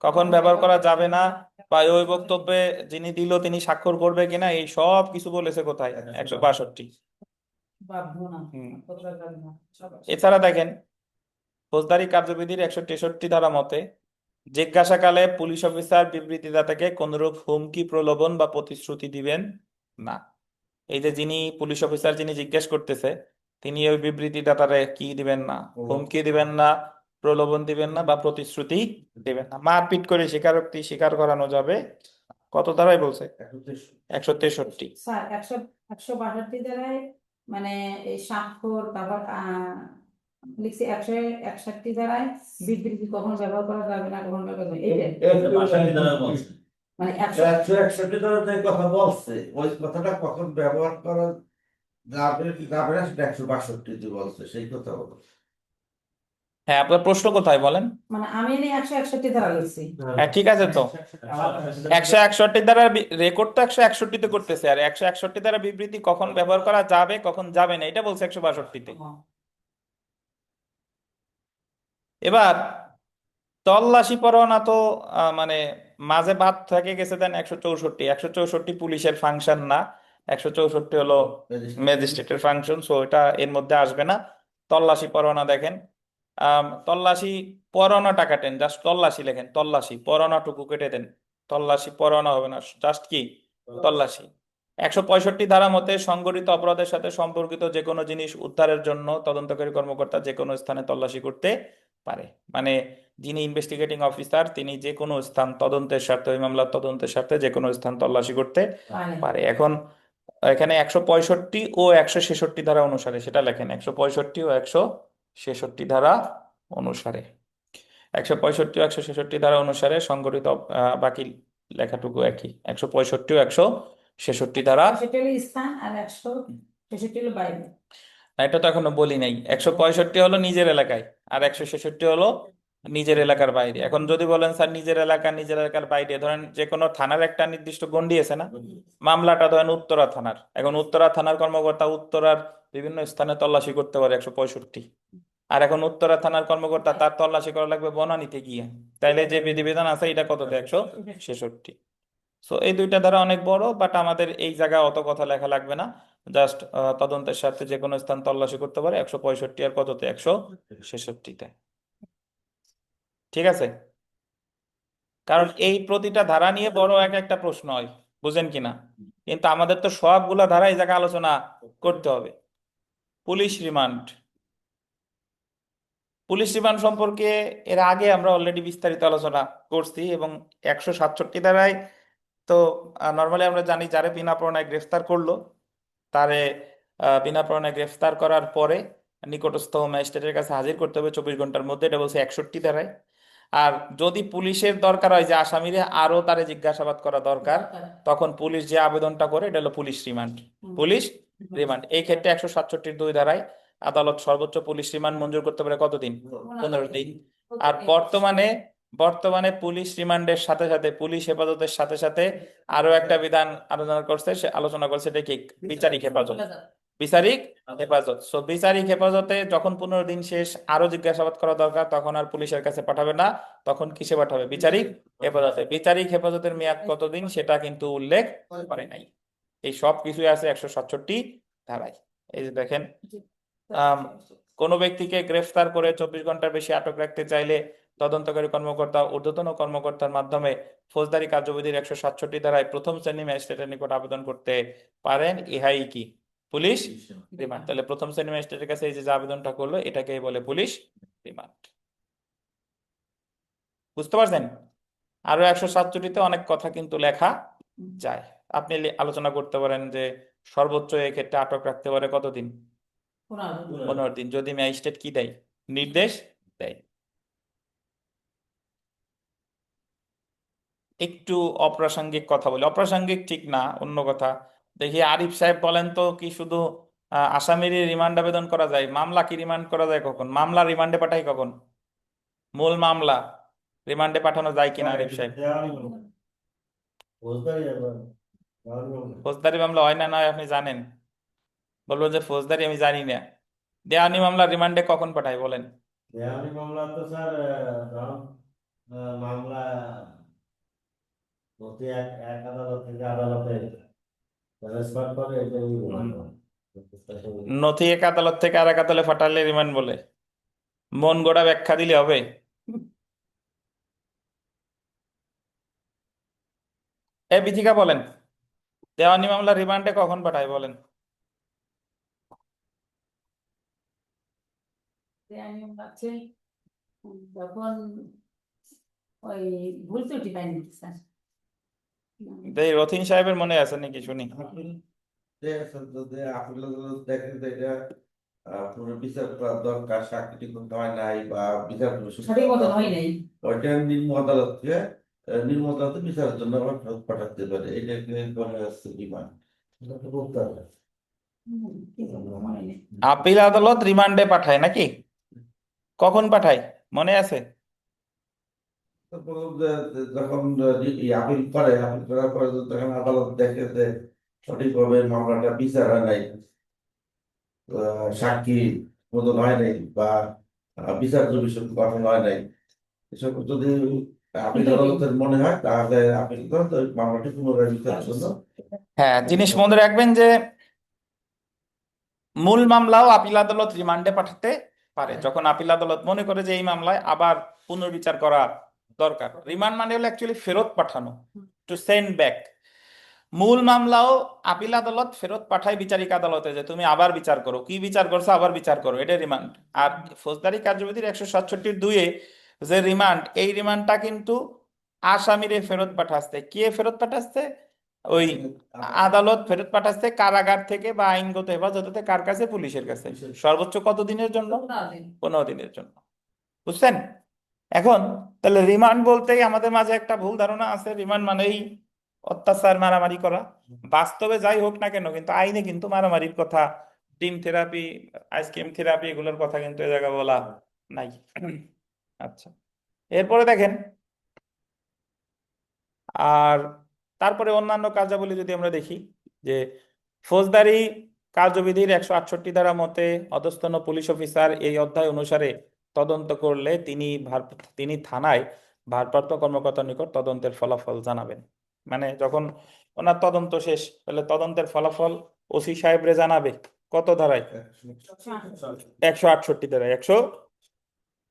কখন ব্যবহার করা যাবে না, বা ওই বক্তব্যে যিনি দিল তিনি স্বাক্ষর করবে কিনা, এই সব কিছু বলেছে কোথায়? 162। বাধ্য না, হুম। কোথায় যাবে না, সব আছে। এছাড়া দেখেন, ফৌজদারি কার্যবিধির 163 ধারা মতে জিজ্ঞাসাকালে পুলিশ অফিসার বিবৃতিদাতাকে কোনরূপ হুমকি, প্রলোভন বা প্রতিশ্রুতি দিবেন না। এই যে যিনি পুলিশ অফিসার যিনি জিজ্ঞেস করতেছে, তিনি ওই বিবৃতিদাতারে কি দিবেন না? হুমকি দিবেন না, প্রলোভন দিবেন না, বা প্রতিশ্রুতি দিবেন না। মারপিট করে স্বীকারোক্তি স্বীকার করানো যাবে। কত ধারায় বলছে? 163। স্যার 162 দ্বারাই মানে এই স্বাক্ষর, তারপর লিখছি 161 দ্বারাই বিবৃতি কখন ব্যবহার করা যাবে না, কখন ব্যবহার করবে, এইটাই। 62 দ্বারা বলছে। মানে 161 দ্বারা যে কথা বলছে, ওই কথাটা কখন ব্যবহার করা যাবে কি যাবে না সেটা 162 বলছে, সেই কথা বলো। হ্যাঁ, আপনার প্রশ্ন কোথায় বলেন? মানে আমি এনে 161 ধারা লিখছি। হ্যাঁ, ঠিক আছে। তো 161 দ্বারা রেকর্ড তো 161-তে করতেছে, আর 161 দ্বারা বিবৃতি কখন ব্যবহার করা যাবে কখন যাবে না এটা বলছে 162-তে। এবার তল্লাশি পরোয়ানা তো মানে মাঝে বাদ থেকে গেছে দেন 164। 164 পুলিশের ফাংশন না, 164 হলো ম্যাজিস্ট্রেটের ফাংশন, সো এটা এর মধ্যে আসবে না। তল্লাশি পরোয়ানা দেখেন, তল্লাশি পরোয়ানাটা কাটেন, জাস্ট তল্লাশি লেখেন, তল্লাশি পরোয়ানাটুকু কেটে দেন। তল্লাশি পরোয়ানা হবে না, জাস্ট কি তল্লাশি। 165 ধারা মতে সংগঠিত অপরাধের সাথে সম্পর্কিত যে কোনো জিনিস উদ্ধারের জন্য তদন্তকারী কর্মকর্তা যে কোনো স্থানে তল্লাশি করতে পারে। মানে যিনি ইনভেস্টিগেটিং অফিসার তিনি যে কোনো স্থান তদন্তের স্বার্থে, ওই মামলার তদন্তের স্বার্থে যে কোনো স্থান তল্লাশি করতে পারে। এখন এখানে 165 ও 166 ধারা অনুসারে সেটা লেখেন, 165 ও 166 ধারা অনুসারে। 165 ও 166 ধারা অনুসারে সংগঠিত বাকি লেখাটুকু একই, 165 ও 166 ধারা। সেটা হলো স্থান, আর 166 হলো বাইরে। না, এটা তো এখনো বলি নাই। 165 হলো নিজের এলাকায়, আর 166 হলো নিজের এলাকার বাইরে। এখন যদি বলেন স্যার নিজের এলাকা নিজের এলাকার বাইরে, ধরেন যে কোনো থানার একটা নির্দিষ্ট গণ্ডি আছে না, মামলাটা ধরেন উত্তরা থানার, এখন উত্তরা থানার কর্মকর্তা উত্তরার বিভিন্ন স্থানে তল্লাশি করতে পারে 165। আর এখন উত্তরা থানার কর্মকর্তা তার তল্লাশি করা লাগবে বনানীতে গিয়ে, তাইলে যে বিধিবিধান আছে এটা কততে? 166। সো এই দুইটা ধারা অনেক বড়, বাট আমাদের এই জায়গায় অত কথা লেখা লাগবে না। জাস্ট তদন্তের স্বার্থে যে কোনো স্থান তল্লাশি করতে পারে 165 আর কততে? 166-তে। ঠিক আছে, কারণ এই প্রতিটা ধারা নিয়ে বড় এক একটা প্রশ্ন হয়, বুঝেন কিনা? কিন্তু আমাদের তো সবগুলা ধারা এই জায়গায় আলোচনা করতে হবে। পুলিশ রিমান্ড, পুলিশ রিমান্ড সম্পর্কে এর আগে আমরা অলরেডি বিস্তারিত আলোচনা করছি, এবং 167 ধারায় তো নর্মালি আমরা জানি যারে বিনা প্রণয় গ্রেফতার করলো তারে বিনা প্রণয় গ্রেফতার করার পরে নিকটস্থ ম্যাজিস্ট্রেটের কাছে হাজির করতে হবে 24 ঘন্টার মধ্যে, এটা বলছে 61 ধারায়। আর যদি পুলিশের দরকার হয় যে আসামিরে আরো তারে জিজ্ঞাসাবাদ করা দরকার, তখন পুলিশ যে আবেদনটা করে এটা হলো পুলিশ রিমান্ড। পুলিশ রিমান্ড এই ক্ষেত্রে 167 2 ধারায় আদালত সর্বোচ্চ পুলিশ রিমান্ড মঞ্জুর করতে পারে কতদিন? 15 দিন। আর বর্তমানে বর্তমানে পুলিশ রিমান্ডের সাথে সাথে পুলিশ হেফাজতের সাথে সাথে আরো একটা বিধান আলোচনা করছে, এটা কি? বিচারিক হেফাজত। বিচারিক হেফাজত। সো বিচারিক হেফাজতে যখন 15 দিন শেষ, আরো জিজ্ঞাসাবাদ করা দরকার, তখন আর পুলিশের কাছে পাঠাবে না, তখন কিসে পাঠাবে? বিচারিক হেফাজতে। বিচারিক হেফাজতের মেয়াদ কতদিন সেটা কিন্তু উল্লেখ করে নাই। এই সব কিছুই আছে 167 ধারায়। এই যে দেখেন, কোনো ব্যক্তিকে গ্রেফতার করে 24 ঘন্টার বেশি আটক রাখতে চাইলে তদন্তকারী কর্মকর্তা ঊর্ধ্বতন কর্মকর্তার মাধ্যমে ফৌজদারি কার্যবিধির 167 ধারায় প্রথম শ্রেণী ম্যাজিস্ট্রেটের নিকট আবেদন করতে পারেন। ইহাই কি? Police remand. তাহলে প্রথম শ্রেণী ম্যাজিস্ট্রেটের কাছে এই যে আবেদনটা করলো এটাকেই বলে পুলিশ রিমান্ড। বুঝতে পারছেন? আরো 167-তে অনেক কথা কিন্তু লেখা যায়। আপনি আলোচনা করতে পারেন যে সর্বোচ্চ এক্ষেত্রে আটক রাখতে পারে কতদিন? 15 দিন, যদি ম্যাজিস্ট্রেট কি দেয়? নির্দেশ দেয়। একটু অপ্রাসঙ্গিক কথা বলি, অপ্রাসঙ্গিক ঠিক না, অন্য কথা দেখি। আরিফ সাহেব বলেন তো, কি শুধু আসামির রিমান্ড আবেদন করা যায়? মামলা কি রিমান্ড করা যায় কখন? মামলা রিমান্ডে পাঠাই কখন? মূল মামলা রিমান্ডে পাঠানো যায় কিনা আরিফ সাহেব? ফৌজদারি আবার ফৌজদারি মামলা হয় না নয় আপনি জানেন? বলবো যে ফৌজদারি আমি জানি না। দেওয়ানি মামলা রিমান্ডে কখন পাঠায় বলেন? দেওয়ানি মামলা তো স্যার ধরুন মামলা প্রতি এক আদালত থেকে আদালতে ট্রান্সফার করে এটাই রিমান্ড হয়। নথি এক আদালত থেকে আর এক আদালতে পাঠালে রিমান্ড বলে? মন গড়া ব্যাখ্যা দিলে হবে? এ বিথিকা বলেন, দেওয়ানি মামলা রিমান্ডে কখন পাঠায় বলেন? আমি হচ্ছে যখন ওই ভুল ত্রুটি পাইনি স্যার। এই রথিন সাহেবের মনে আছে নাকি শুনি? যদি আপিল আদালত দেখেন যে এটা পুরো বিচার করার দরকার, সাক্ষী ঠিক হয় নাই বা বিচার সঠিক মতো হয় নাই। ওইটা নিম্ন আদালতকে নিম্ন আদালতে বিচারের জন্য আবার ফেরত পাঠাতে পারে, এটাকে বলা হচ্ছে রিমান্ড। কিন্তু মনে নেই। আপিল আদালত রিমান্ডে পাঠায় নাকি? কখন পাঠায় মনে আছে? তারপর যখন আপিল করে, আপিল করার পরে যখন আদালত দেখে যে সঠিকভাবে মামলাটা বিচার হয় নাই, সাক্ষী প্রদান হয় নাই বা বিচার বিষয় গঠন হয় নাই, এসব যদি আপিল আদালতের মনে হয় তাহলে আপিল আদালত ওই মামলাটি পুনরায় বিচারের জন্য হ্যাঁ, জিনিস মনে রাখবেন যে মূল মামলাও আপিল আদালত রিমান্ডে পাঠাতে পারে যখন আপিল আদালত মনে করে যে এই মামলায় আবার পুনর্বিচার করা দরকার। রিমান্ড মানে হলো অ্যাকচুয়ালি ফেরত পাঠানো, টু সেন্ড ব্যাক। মূল মামলাও আপিল আদালত ফেরত পাঠায় বিচারিক আদালতে যে তুমি আবার বিচার করো, কি বিচার করছো আবার বিচার করো, এটা রিমান্ড। আর ফৌজদারি কার্যবিধির 167(2) যে রিমান্ড, এই রিমান্ডটা কিন্তু আসামিরে ফেরত পাঠাচ্ছে। কে ফেরত পাঠাচ্ছে? ওই আদালত ফেরত পাঠাচ্ছে কারাগার থেকে বা আইনগত হেফাজতে, কার কাছে? পুলিশের কাছে। সর্বোচ্চ কত দিনের জন্য? 15 দিনের জন্য। বুঝছেন? এখন তাহলে রিমান্ড বলতেই আমাদের মাঝে একটা ভুল ধারণা আছে, রিমান্ড মানেই অত্যাচার, মারামারি করা। বাস্তবে যাই হোক না কেন, কিন্তু আইনে কিন্তু মারামারির কথা, ডিম থেরাপি, আইসক্রিম থেরাপি, এগুলোর কথা কিন্তু এ জায়গায় বলা নাই। আচ্ছা, এরপরে দেখেন, আর তারপরে অন্যান্য কার্যাবলী যদি আমরা দেখি, যে ফৌজদারি কার্যবিধির 168 ধারা মতে অধস্তন পুলিশ অফিসার এই অধ্যায় অনুসারে তদন্ত করলে তিনি থানায় ভারপ্রাপ্ত কর্মকর্তার নিকট তদন্তের ফলাফল জানাবেন। মানে যখন ওনার তদন্ত শেষ হলে তদন্তের ফলাফল ওসি সাহেবরে জানাবে। কত ধারায়? 168 ধারায়।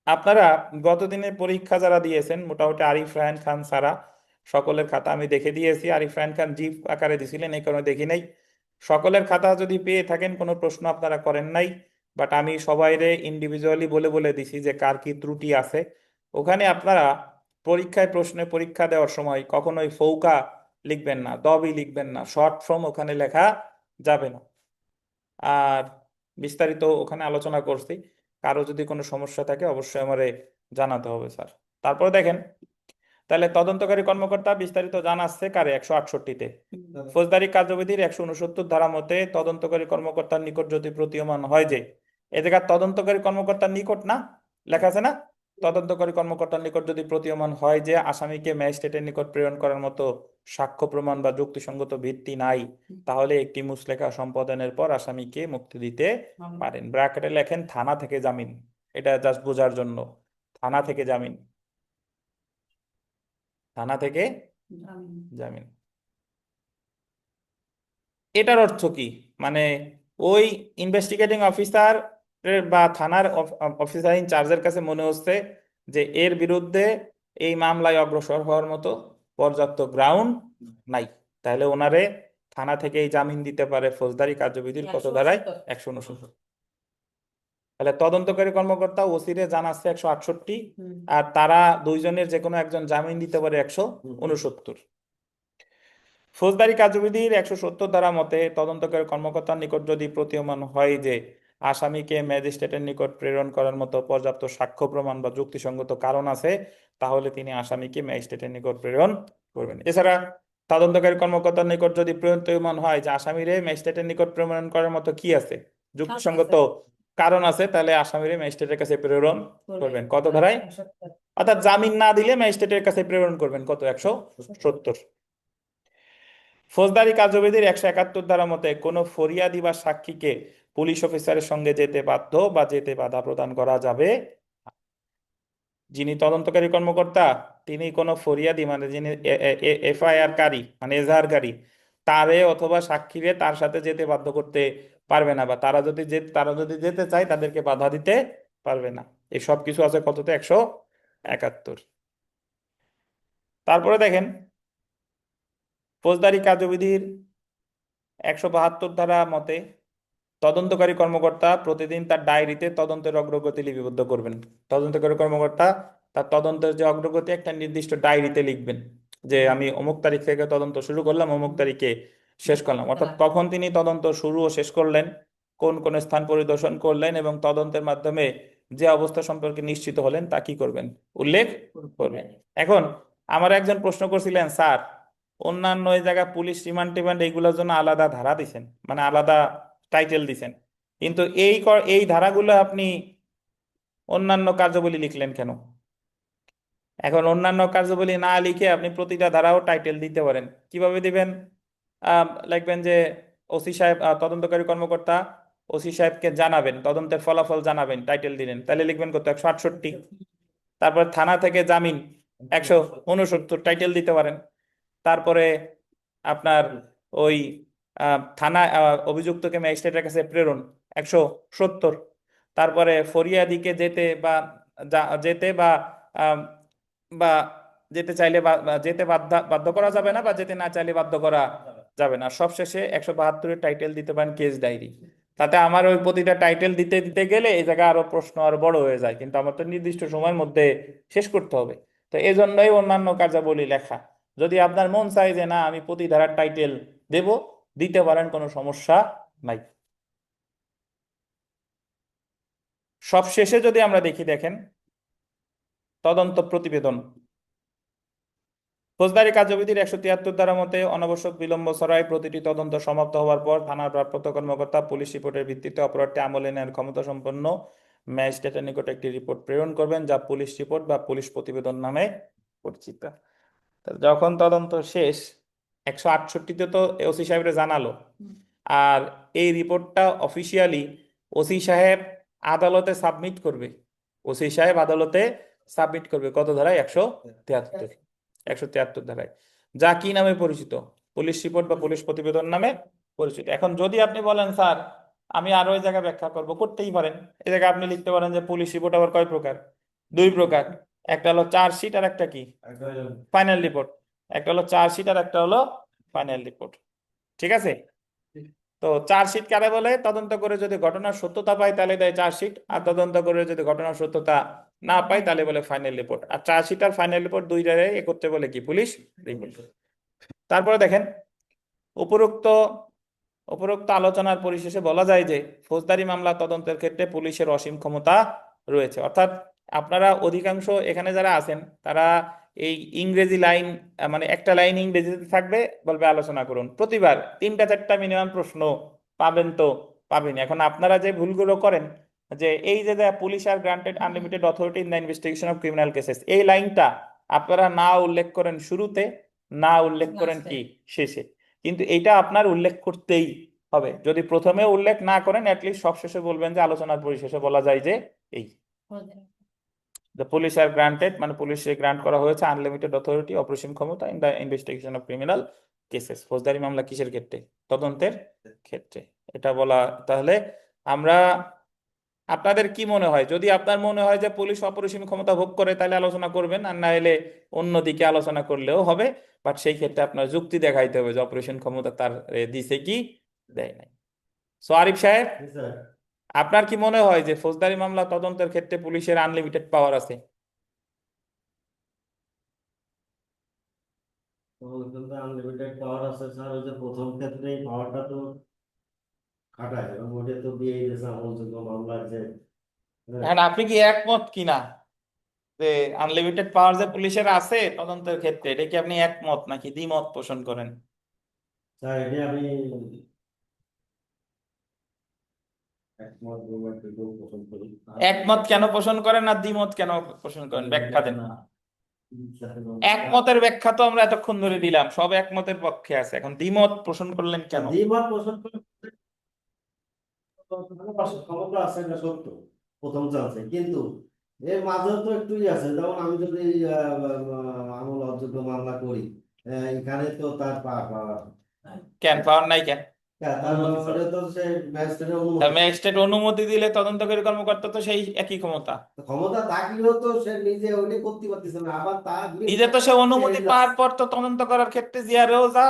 আপনারা গতদিনের পরীক্ষা যারা দিয়েছেন, মোটামুটি আরিফ রায়হান খান সারা সকলের খাতা আমি দেখে দিয়েছি। আরিফ রায়হান খান জিপ আকারে দিছিলেন, এই কারণে দেখি নাই। সকলের খাতা যদি পেয়ে থাকেন, কোনো প্রশ্ন আপনারা করেন নাই, বাট আমি সবাইরে ইন্ডিভিজুয়ালি বলে বলে দিছি যে কার কি ত্রুটি আছে। ওখানে আপনারা পরীক্ষায় প্রশ্নে পরীক্ষা দেওয়ার সময় কখনোই ফৌকা লিখবেন না, দবই লিখবেন না, শর্ট ফর্ম ওখানে লেখা যাবে না। আর বিস্তারিত ওখানে আলোচনা করছি। কারো যদি কোনো সমস্যা থাকে অবশ্যই আমারে জানাতে হবে স্যার। তারপরে দেখেন, তাহলে তদন্তকারী কর্মকর্তা বিস্তারিত জানাচ্ছে কারে? 168-তে। ফৌজদারি কার্যবিধির 169 ধারা মতে তদন্তকারী কর্মকর্তার নিকট যদি প্রতীয়মান হয় যে, এ জায়গায় তদন্তকারী কর্মকর্তার নিকট না লেখা আছে না, তদন্তকারী কর্মকর্তার নিকট যদি প্রতীয়মান হয় যে আসামিকে ম্যাজিস্ট্রেটের নিকট প্রেরণ করার মতো সাক্ষ্য প্রমাণ বা যুক্তিসঙ্গত ভিত্তি নাই, তাহলে একটি মুচলেখা সম্পাদনের পর আসামিকে মুক্তি দিতে পারেন। ব্র্যাকেটে লেখেন থানা থেকে জামিন, এটা জাস্ট বোঝার জন্য। থানা থেকে জামিন, থানা থেকে জামিন। এটার অর্থ কি? মানে ওই ইনভেস্টিগেটিং অফিসার বা থানার অফিসার ইনচার্জের কাছে মনে হচ্ছে যে এর বিরুদ্ধে এই মামলায় অগ্রসর হওয়ার মতো পর্যাপ্ত গ্রাউন্ড নাই, তাহলে ওনারে থানা থেকে এই জামিন দিতে পারে ফৌজদারি কার্যবিধির কত ধারায়? 169। তাহলে তদন্তকারী কর্মকর্তা ওসিরে জানাচ্ছে 168, আর তারা দুইজনের যে কোনো একজন জামিন দিতে পারে 169। ফৌজদারি কার্যবিধির 170 ধারা মতে তদন্তকারী কর্মকর্তার নিকট যদি প্রতীয়মান হয় যে আসামিকে ম্যাজিস্ট্রেটের নিকট প্রেরণ করার মতো পর্যাপ্ত সাক্ষ্য প্রমাণ বা যুক্তিসঙ্গত কারণ আছে, তাহলে তিনি আসামিকে ম্যাজিস্ট্রেটের নিকট প্রেরণ করবেন। এছাড়া তদন্তকারী কর্মকর্তার নিকট যদি প্রতীয়মান হয় যে আসামিরে ম্যাজিস্ট্রেটের নিকট প্রেরণ করার মতো কি আছে? যুক্তিসঙ্গত কারণ আছে, তাহলে আসামিরে ম্যাজিস্ট্রেটের কাছে প্রেরণ করবেন। কত ধারায়? অর্থাৎ জামিন না দিলে ম্যাজিস্ট্রেটের কাছে প্রেরণ করবেন কত? 170। ফৌজদারি কার্যবিধির 171 ধারা মতে কোনো ফরিয়াদি বা সাক্ষীকে পুলিশ অফিসারের সঙ্গে যেতে বাধ্য বা যেতে বাধা প্রদান করা যাবে না। যিনি তদন্তকারী কর্মকর্তা তিনি কোনো ফরিয়াদি মানে যিনি এফআইআর কারী মানে এজাহারকারী তারে অথবা সাক্ষীরে তার সাথে যেতে বাধ্য করতে পারবে না, বা তারা যদি যেতে চায় তাদেরকে বাধা দিতে পারবে না। এই সব কিছু আছে কততে? 171। তারপরে দেখেন ফৌজদারি কার্যবিধির 172 ধারা মতে তদন্তকারী কর্মকর্তা প্রতিদিন তার ডায়েরিতে তদন্তের অগ্রগতি লিপিবদ্ধ করবেন। তদন্তকারী কর্মকর্তা তার তদন্তের যে অগ্রগতি একটা নির্দিষ্ট ডায়েরিতে লিখবেন, যে আমি অমুক তারিখ থেকে তদন্ত শুরু করলাম, অমুক তারিখে শেষ করলাম। অর্থাৎ কখন তিনি তদন্ত শুরু ও শেষ করলেন, কোন কোন স্থান পরিদর্শন করলেন এবং তদন্তের মাধ্যমে যে অবস্থা সম্পর্কে নিশ্চিত হলেন তা কি করবেন? উল্লেখ করবেন। এখন আমার একজন প্রশ্ন করছিলেন, স্যার অন্যান্য এই জায়গা পুলিশ রিমান্ড টিমান্ড এইগুলোর জন্য আলাদা ধারা দিছেন, মানে আলাদা টাইটেল দিছেন, কিন্তু এই ধারাগুলো আপনি অন্যান্য কার্যাবলী লিখলেন কেন? এখন অন্যান্য কার্যাবলী না লিখে আপনি প্রতিটা ধারাও টাইটেল দিতে পারেন। কিভাবে দিবেন? লিখবেন যে ওসি সাহেব, তদন্তকারী কর্মকর্তা ওসি সাহেবকে জানাবেন, তদন্তের ফলাফল জানাবেন, টাইটেল দিলেন, তাহলে লিখবেন কত? 168। তারপর থানা থেকে জামিন 169, টাইটেল দিতে পারেন। তারপরে আপনার ওই থানা অভিযুক্তকে ম্যাজিস্ট্রেটের কাছে প্রেরণ 170। তারপরে ফরিয়াদিকে যেতে আম, বা যেতে চাইলে বা যেতে বাধ্য করা যাবে না, বা যেতে না চাইলে বাধ্য করা যাবে না। সবশেষে 172 টাইটেল দিতে পারেন কেস ডায়েরি। তাতে আমার ওই প্রতিটা টাইটেল দিতে দিতে গেলে এই জায়গায় আরো প্রশ্ন আরো বড় হয়ে যায়, কিন্তু আমার তো নির্দিষ্ট সময়ের মধ্যে শেষ করতে হবে। তো এই জন্যই অন্যান্য কার্যাবলী লেখা। যদি আপনার মন চায় যে না আমি প্রতি ধারার টাইটেল দেব, দিতে পারেন, কোনো সমস্যা নাই। সব শেষে যদি আমরা দেখি, দেখেন তদন্ত প্রতিবেদন। ফৌজদারি কার্যবিধির 173 ধারা মতে অনাবশ্যক বিলম্ব ছাড়াই প্রতিটি তদন্ত সমাপ্ত হওয়ার পর থানার ভারপ্রাপ্ত কর্মকর্তা পুলিশ রিপোর্টের ভিত্তিতে অপরাধটি আমলে নেওয়ার ক্ষমতা সম্পন্ন ম্যাজিস্ট্রেটের নিকট একটি রিপোর্ট প্রেরণ করবেন, যা পুলিশ রিপোর্ট বা পুলিশ প্রতিবেদন নামে পরিচিত। যখন তদন্ত শেষ 168-তে তো ওসি সাহেবরে জানালো, আর এই রিপোর্টটা অফিসিয়ালি ওসি সাহেব আদালতে সাবমিট করবে। ওসি সাহেব আদালতে সাবমিট করবে কত ধারায়? 173 ধারায়, যা কি নামে পরিচিত? পুলিশ রিপোর্ট বা পুলিশ প্রতিবেদন নামে পরিচিত। এখন যদি আপনি বলেন স্যার আমি আরো ওই জায়গায় ব্যাখ্যা করব, করতেই পারেন। এই জায়গায় আপনি লিখতে পারেন যে পুলিশ রিপোর্ট আবার কয় প্রকার? 2 প্রকার। একটা হলো চার্জশিট আর একটা কি? Final report. একটা হলো চার্জশিট আর একটা হলো ফাইনাল রিপোর্ট। ঠিক আছে? তো চার্জশিট কারে বলে? তদন্ত করে যদি ঘটনার সত্যতা পায় তাহলে দেয় চার্জশিট, আর তদন্ত করে যদি ঘটনার সত্যতা না পায় তাহলে বলে ফাইনাল রিপোর্ট। আর চার্জশিট আর ফাইনাল রিপোর্ট দুইটারে একত্রে বলে কি? Police report. তারপরে দেখেন উপরোক্ত উপরোক্ত আলোচনার পরিশেষে বলা যায় যে ফৌজদারি মামলা তদন্তের ক্ষেত্রে পুলিশের অসীম ক্ষমতা রয়েছে। অর্থাৎ আপনারা অধিকাংশ এখানে যারা আছেন তারা এই ইংরেজি লাইন, মানে একটা লাইন ইংরেজিতে থাকবে, বলবে আলোচনা করুন। প্রতিবার 3টা 4টা মিনিমাম প্রশ্ন পাবেন, তো পাবেন। এখন আপনারা যে ভুলগুলো করেন, যে এই যে police are granted unlimited authority in the investigation of criminal cases, এই লাইনটা আপনারা না উল্লেখ করেন শুরুতে, না উল্লেখ করেন কি শেষে, কিন্তু এটা আপনার উল্লেখ করতেই হবে। যদি প্রথমে উল্লেখ না করেন অ্যাটলিস্ট সবশেষে বলবেন যে আলোচনার পরিশেষে বলা যায় যে এই দ্য পুলিশ আর গ্রান্টেড, মানে পুলিশে গ্রান্ট করা হয়েছে আনলিমিটেড অথরিটি, অপরিসীম ক্ষমতা in the investigation of criminal cases. ফৌজদারি মামলা কিসের ক্ষেত্রে? তদন্তের ক্ষেত্রে এটা বলা। তাহলে আমরা, আপনাদের কি মনে হয়, যদি আপনার মনে হয় যে পুলিশ অপরিসীম ক্ষমতা ভোগ করে তাহলে আলোচনা করবেন, আর না হলে অন্যদিকে আলোচনা করলেও হবে, বাট সেই ক্ষেত্রে আপনার যুক্তি দেখাইতে হবে যে অপারেশন ক্ষমতা তার দিছে কি দেয় নাই। সো আরিফ সাহেব, আপনার কি মনে হয় যে ফৌজদারি মামলা তদন্তের ক্ষেত্রে পুলিশের আনলিমিটেড পাওয়ার আছে? আনলিমিটেড পাওয়ার আছে স্যার, ওই যে প্রথম ক্ষেত্রে পাওয়ারটা তো খাটায় এবং ওটা তো দিয়ে দিয়েছে আমার জন্য মামলা যে এখন আপনি কি একমত কিনা যে আনলিমিটেড পাওয়ার যে পুলিশের আছে তদন্তের ক্ষেত্রে, এটা কি আপনি একমত নাকি দ্বিমত পোষণ করেন? স্যার এটা আমি একমত পছন্দ করি। একমত কেন পোষণ করেন আর দ্বিমত কেন পোষণ করেন? ব্যাখ্যা দেন। একমতের ব্যাখ্যা তো আমরা এতক্ষণ ধরে দিলাম, সব একমতের পক্ষে আছে, এখন দ্বিমত পোষণ করলেন কেন? দ্বিমত পোষণ করে ক্ষমতা আছে, এটা সত্য প্রথম চান্সে, কিন্তু এর মাঝেও তো একটু আছে, যেমন আমি যদি আমল অযোগ্য মামলা করি, এখানে তো তার কেন পাওয়ার নাই কেন? তার মানে তো সে ম্যাজিস্ট্রেটের অনুমতি, ম্যাজিস্ট্রেট অনুমতি দিলে তদন্তকারী কর্মকর্তা তো সেই একই ক্ষমতা, ক্ষমতা থাকলেও তো সে নিজে ওইটা করতে পারতেছে না, আবার তার নিজে তো সে অনুমতি পাওয়ার পর তো তদন্ত করার ক্ষেত্রে জিআরও যা,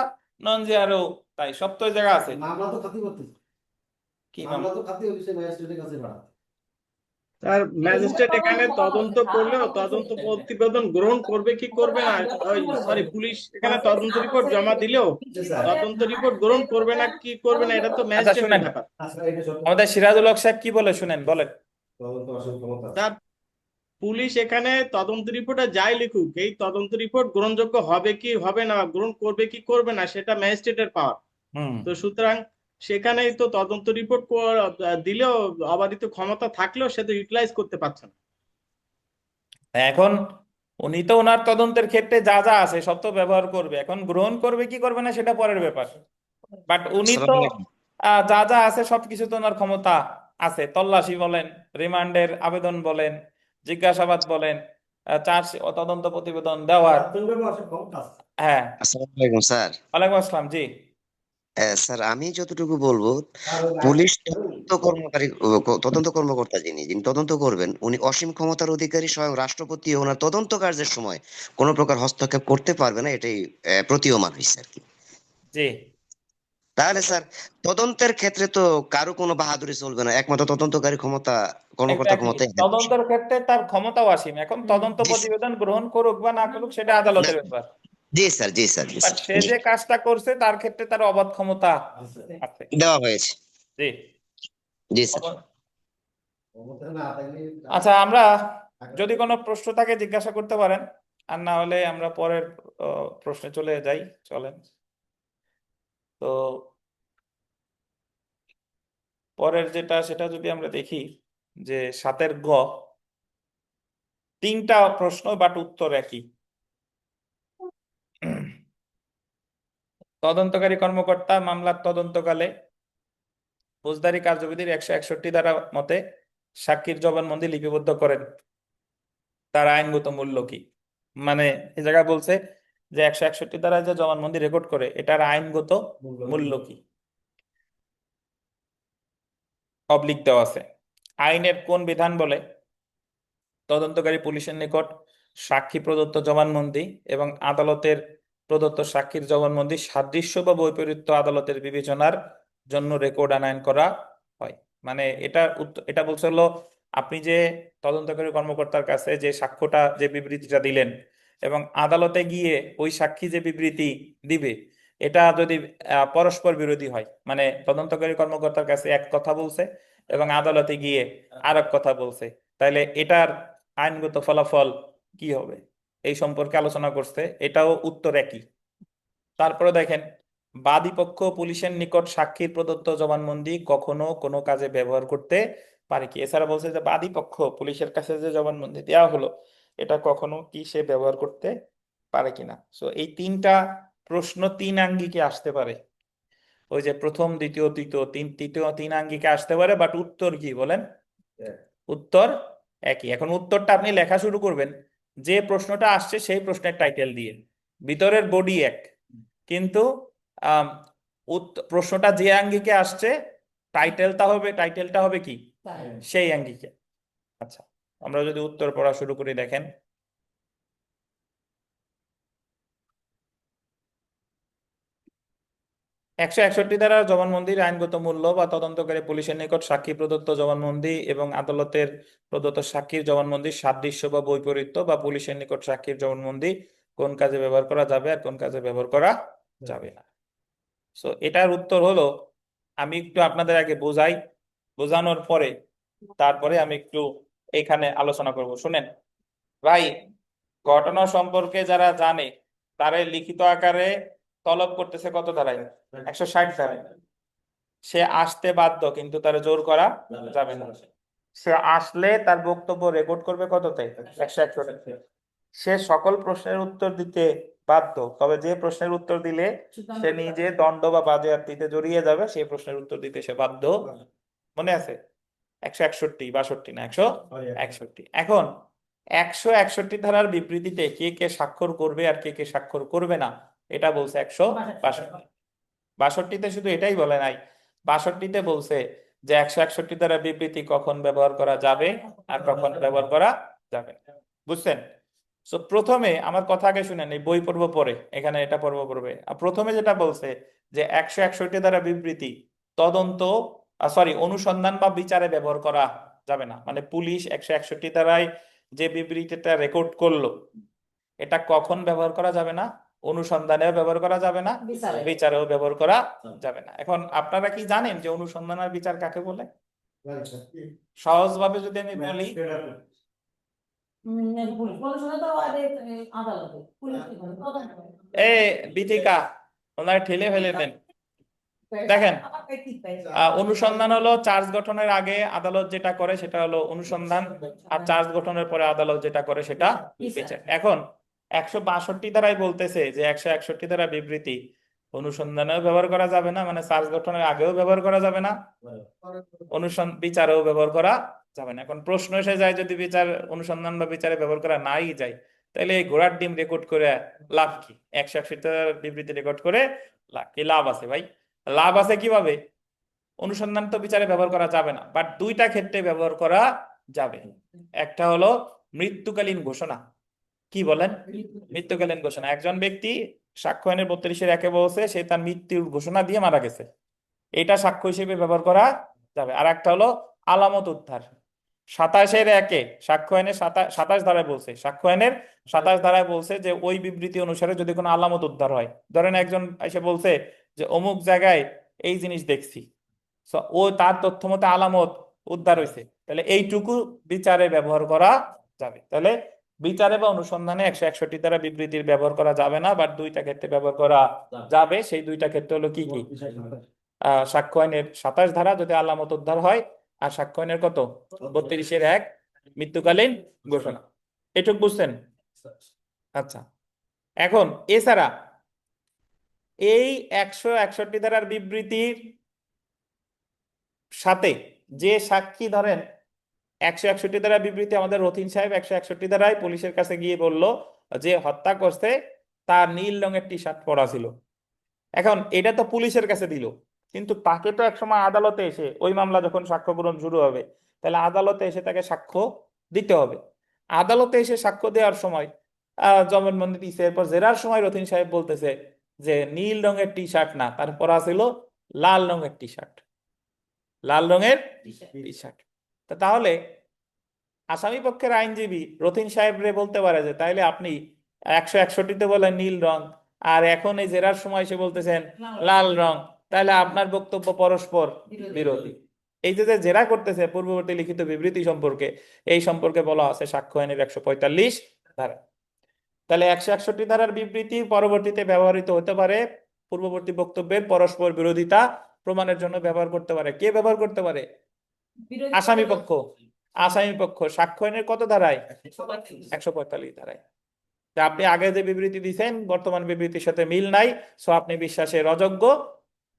নন জিআরও তাই, সব তো ওই জায়গা আছে। মামলা তো খাতি করতেছে, কি মামলা তো খাতি অফিসে ম্যাজিস্ট্রেটের কাছে বাড়াতে। আর ম্যাজিস্ট্রেট এখানে তদন্ত করলেও তদন্ত প্রতিবেদন গ্রহণ করবে কি করবে না, ওই সরি পুলিশ এখানে তদন্ত রিপোর্ট জমা দিলেও তদন্ত রিপোর্ট গ্রহণ করবে না কি করবে না, এটা তো আচ্ছা ম্যাজিস্ট্রেটের শুনেন, আচ্ছা, ব্যাপার। এটা সত্য। আমাদের সিরাজুল হক সাহেব কি বলে শুনেন, বলেন। তদন্ত আসল ক্ষমতা আছে। তার পুলিশ এখানে তদন্ত রিপোর্টে যাই লিখুক, এই তদন্ত রিপোর্ট গ্রহণযোগ্য হবে কি হবে না, গ্রহণ করবে কি করবে না, সেটা ম্যাজিস্ট্রেটের পাওয়ার। হুম। তো সুতরাং সেখানেই তো তদন্ত রিপোর্ট দিলেও অবাধিত ক্ষমতা থাকলেও সে তো ইউটিলাইজ করতে পারছে না। এখন উনি তো ওনার তদন্তের ক্ষেত্রে যা যা আছে সব তো ব্যবহার করবে, এখন গ্রহণ করবে কি করবে না সেটা পরের ব্যাপার, বাট উনি তো আসসালামু আলাইকুম। যা যা আছে সবকিছু তো ওনার ক্ষমতা আছে, তল্লাশি বলেন, রিমান্ডের আবেদন বলেন, জিজ্ঞাসাবাদ বলেন, চার্জ তদন্ত প্রতিবেদন দেওয়ার। প্রাথমিকভাবে আসল ক্ষমতা আছে। হ্যাঁ, আসসালামু আলাইকুম স্যার। ওয়ালাইকুম আসসালাম, জি। স্যার আমি যতটুকু বলবো, আর ওই পুলিশ আইন- তদন্ত কর্মকর্তা যিনি যিনি তদন্ত করবেন উনি অসীম ক্ষমতার অধিকারী, স্বয়ং রাষ্ট্রপতি ওনার তদন্ত কার্যের সময় কোনো প্রকার হস্তক্ষেপ করতে পারবে না, এটাই প্রতীয়মান হয়েছে আর কি। জি, তাহলে স্যার তদন্তের ক্ষেত্রে তো কারো কোনো বাহাদুরি চলবে না, একমাত্র তদন্তকারী ক্ষমতা, কর্মকর্তার এক্স্যাক্টলি, ক্ষমতা এখানে বসে। তদন্তের ক্ষেত্রে তার ক্ষমতাও অসীম, এখন তদন্ত জি স্যার। প্রতিবেদন গ্রহণ করুক বা না করুক সেটা না, আদালতের ব্যাপার, জি স্যার, জি স্যার, জি বাট স্যার, সে জি যে কাজটা করছে তার ক্ষেত্রে তার অবাধ ক্ষমতা আছে। আছে। দেওয়া হয়েছে। জি। জি স্যার। ক্ষমতা না থাকলে আচ্ছা, আমরা যদি কোনো প্রশ্ন থাকে জিজ্ঞাসা করতে পারেন, আর না হলে আমরা পরের প্রশ্নে চলে যাই, চলেন। তো পরের যেটা সেটা যদি আমরা দেখি, যে 7-এর গ, 3টা প্রশ্ন বাট উত্তর একই। তদন্তকারী কর্মকর্তা মামলার তদন্তকালে ফৌজদারি কার্যবিধির 161 ধারা মতে সাক্ষীর জবানবন্দি লিপিবদ্ধ করেন, তার আইনগত মূল্য কি? মানে এই জায়গায় বলছে যে 161 ধারায় যে জবানবন্দি রেকর্ড করে এটার আইনগত মূল্য কি, অবলিক দেওয়া আছে। আইনের কোন বিধান বলে তদন্তকারী পুলিশের নিকট সাক্ষী প্রদত্ত জবানবন্দি এবং আদালতের প্রদত্ত সাক্ষীর জবানবন্দি সাদৃশ্য বা বৈপরীত্য আদালতের বিবেচনার জন্য রেকর্ড আনয়ন করা হয়? মানে এটা বলছে হলো, আপনি যে তদন্তকারী কর্মকর্তার কাছে যে সাক্ষ্যটা, যে বিবৃতিটা দিলেন, এবং আদালতে গিয়ে ওই সাক্ষী যে বিবৃতি দিবে, এটা যদি পরস্পর বিরোধী হয়, মানে তদন্তকারী কর্মকর্তার কাছে এক কথা বলছে এবং আদালতে গিয়ে আর এক কথা বলছে, তাহলে এটার আইনগত ফলাফল কি হবে, এই সম্পর্কে আলোচনা করছে, এটাও উত্তর একই। তারপরে দেখেন, বাদী পক্ষ পুলিশের নিকট সাক্ষীর প্রদত্ত জবানবন্দি কখনো কোনো কাজে ব্যবহার করতে পারে কি? এছাড়া বলছে যে বাদী পক্ষ পুলিশের কাছে যে জবানবন্দি দেওয়া হলো এটা কখনো কি সে ব্যবহার করতে পারে কিনা। সো এই 3টা প্রশ্ন 3 আঙ্গিকে আসতে পারে, ওই যে প্রথম, দ্বিতীয়, তৃতীয় 3 আঙ্গিকে আসতে পারে, বাট উত্তর কি বলেন? উত্তর একই। এখন উত্তরটা আপনি লেখা শুরু করবেন যে প্রশ্নটা আসছে সেই প্রশ্নের টাইটেল দিয়ে, ভিতরের বডি এক, কিন্তু আম, প্রশ্নটা যে আঙ্গিকে আসছে টাইটেলটা হবে কি সেই আঙ্গিকে। আচ্ছা, আমরা যদি উত্তর পড়া শুরু করি, দেখেন 161 ধারা জবানবন্দির আইনগত মূল্য বা তদন্তকারী পুলিশের নিকট সাক্ষী প্রদত্ত জবানবন্দি এবং আদালতের প্রদত্ত সাক্ষীর জবানবন্দির সাদৃশ্য বা বৈপরীত্য বা পুলিশের নিকট সাক্ষীর জবানবন্দি কোন কাজে ব্যবহার করা যাবে আর কোন কাজে ব্যবহার করা যাবে না। সো এটার উত্তর হলো, আমি একটু আপনাদের আগে বোঝানোর পরে তারপরে আমি একটু এখানে আলোচনা করব। শুনেন ভাই, ঘটনা সম্পর্কে যারা জানে তারা লিখিত আকারে তলব করতেছে কত ধারায়? 160 ধারায়। সে আসতে বাধ্য, কিন্তু তার জোর করা যাবে না। সে আসলে তার বক্তব্য রেকর্ড করবে কততে? 161। সে সকল প্রশ্নের উত্তর দিতে বাধ্য, তবে যে প্রশ্নের উত্তর দিলে সে নিজে দণ্ড বা বাজেয়াপ্তিতে জড়িয়ে যাবে সেই প্রশ্নের উত্তর দিতে সে বাধ্য। মনে আছে? 161, 62 না 161। এখন 161 ধারার বিবৃতিতে কে কে স্বাক্ষর করবে আর কে কে স্বাক্ষর করবে না এটা বলছে 162। 62তে শুধু এটাই বলে নাই, 62তে বলছে যে 161 ধারা বিবৃতি কখন ব্যবহার করা যাবে আর কখন ব্যবহার করা যাবে না। বুঝছেন? সো প্রথমে আমার কথা আগে শুনেন, এই বই পড়বো পরে, এখানে এটা পড়বো পড়বে। আর প্রথমে যেটা বলছে যে 161 ধারা বিবৃতি তদন্ত অনুসন্ধান বা বিচারে ব্যবহার করা যাবে না। মানে পুলিশ 161 ধারায় যে বিবৃতিটা রেকর্ড করলো এটা কখন ব্যবহার করা যাবে না? অনুসন্ধানেও ব্যবহার করা যাবে না, বিচারেও ব্যবহার করা যাবে না। এখন আপনারা কি জানেন যে অনুসন্ধান আর বিচার কাকে বলে? সহজভাবে যদি আমি বলি, এ বিথিকা ওনারা ঠেলে ফেলে দেন। দেখেন, অনুসন্ধান হলো চার্জ গঠনের আগে আদালত যেটা করে সেটা হলো অনুসন্ধান, আর চার্জ গঠনের পরে আদালত যেটা করে সেটা বিচার। এখন 162 ধারায় বলতেছে যে 161 ধারা বিবৃতি অনুসন্ধানেও ব্যবহার করা যাবে না, মানে চার্জ গঠনের আগেও ব্যবহার করা যাবে না, বিচারেও ব্যবহার করা যাবে না। এখন প্রশ্ন এসে যায়, যদি বিচার অনুসন্ধান বা বিচারে ব্যবহার করা নাই যায় তাহলে এই ঘোড়ার ডিম রেকর্ড করে লাভ কি? 161 ধারার বিবৃতি রেকর্ড করে কি লাভ আছে ভাই? লাভ আছে কিভাবে? অনুসন্ধান তো বিচারে ব্যবহার করা যাবে না, বাট দুইটা ক্ষেত্রে ব্যবহার করা যাবে। একটা হলো মৃত্যুকালীন ঘোষণা। কি বলেন? মৃত্যুকালীন ঘোষণা। একজন ব্যক্তি সাক্ষ্য আইনের 32-1 বলছে সে তার মৃত্যুর ঘোষণা দিয়ে মারা গেছে, এটা সাক্ষ্য হিসেবে ব্যবহার করা যাবে। আর একটা হলো আলামত উদ্ধার। 27-1 সাক্ষ্য আইনের 27 ধারায় বলছে, সাক্ষ্য আইনের 27 ধারায় বলছে যে ওই বিবৃতি অনুসারে যদি কোনো আলামত উদ্ধার হয়, ধরেন একজন এসে বলছে যে অমুক জায়গায় এই জিনিস দেখছি, ও তার তথ্য মতে আলামত উদ্ধার হয়েছে, তাহলে এইটুকু বিচারে ব্যবহার করা যাবে। তাহলে বিচারে বা অনুসন্ধানে 161 ধারা বিবৃতির ব্যবহার করা যাবে না, বাট দুইটা ক্ষেত্রে ব্যবহার করা যাবে। সেই দুইটা ক্ষেত্রে হলো কি কি? সাক্ষ্য আইনের 27 ধারা যদি আলামত উদ্ধার হয়, আর সাক্ষ্য আইনের কত? 32-1 মৃত্যুকালীন ঘোষণা। এটুক বুঝছেন? আচ্ছা, এখন এছাড়া এই 161 ধারার বিবৃতির সাথে যে সাক্ষী, ধরেন 161 ধারা বিবৃতি আমাদের রথিন সাহেব 161 ধারায় পুলিশের কাছে গিয়ে বলল যে হত্যা করছে তার নীল রঙের টি শার্ট পরা ছিল। এখন এটা তো পুলিশের কাছে দিল, কিন্তু তাকে তো একসময় আদালতে এসে, ওই মামলা যখন সাক্ষ্য গ্রহণ শুরু হবে তাহলে আদালতে এসে তাকে সাক্ষ্য দিতে হবে। আদালতে এসে সাক্ষ্য দেওয়ার সময় জবানবন্দি দিচ্ছে, এরপর জেরার সময় রথিন সাহেব বলতেছে যে নীল রঙের টি শার্ট না, তার পরা ছিল লাল রঙের টি শার্ট, লাল রঙের টি শার্ট। তাহলে আসামি পক্ষের আইনজীবী রথিন সাহেব রে বলতে পারে যে তাইলে আপনি 161-তে বলেন নীল রং, আর এখন এই জেরার সময় এসে বলতেছেন লাল রং, তাহলে আপনার বক্তব্য পরস্পর বিরোধী। এই যে জেরা করতেছে পূর্ববর্তী লিখিত বিবৃতি সম্পর্কে, এই সম্পর্কে বলা আছে সাক্ষ্য আইনের 145 ধারা। তাহলে 161 ধারার বিবৃতি পরবর্তীতে ব্যবহৃত হতে পারে পূর্ববর্তী বক্তব্যের পরস্পর বিরোধিতা প্রমাণের জন্য ব্যবহার করতে পারে। কে ব্যবহার করতে পারে? আসামি পক্ষ। আসামি পক্ষ সাক্ষ্য আইনের কত ধারায়? 145 ধারায়। আপনি আগে যে বিবৃতি দিচ্ছেন বর্তমান বিবৃতির সাথে মিল নাই, সো আপনি বিশ্বাসের অযোগ্য,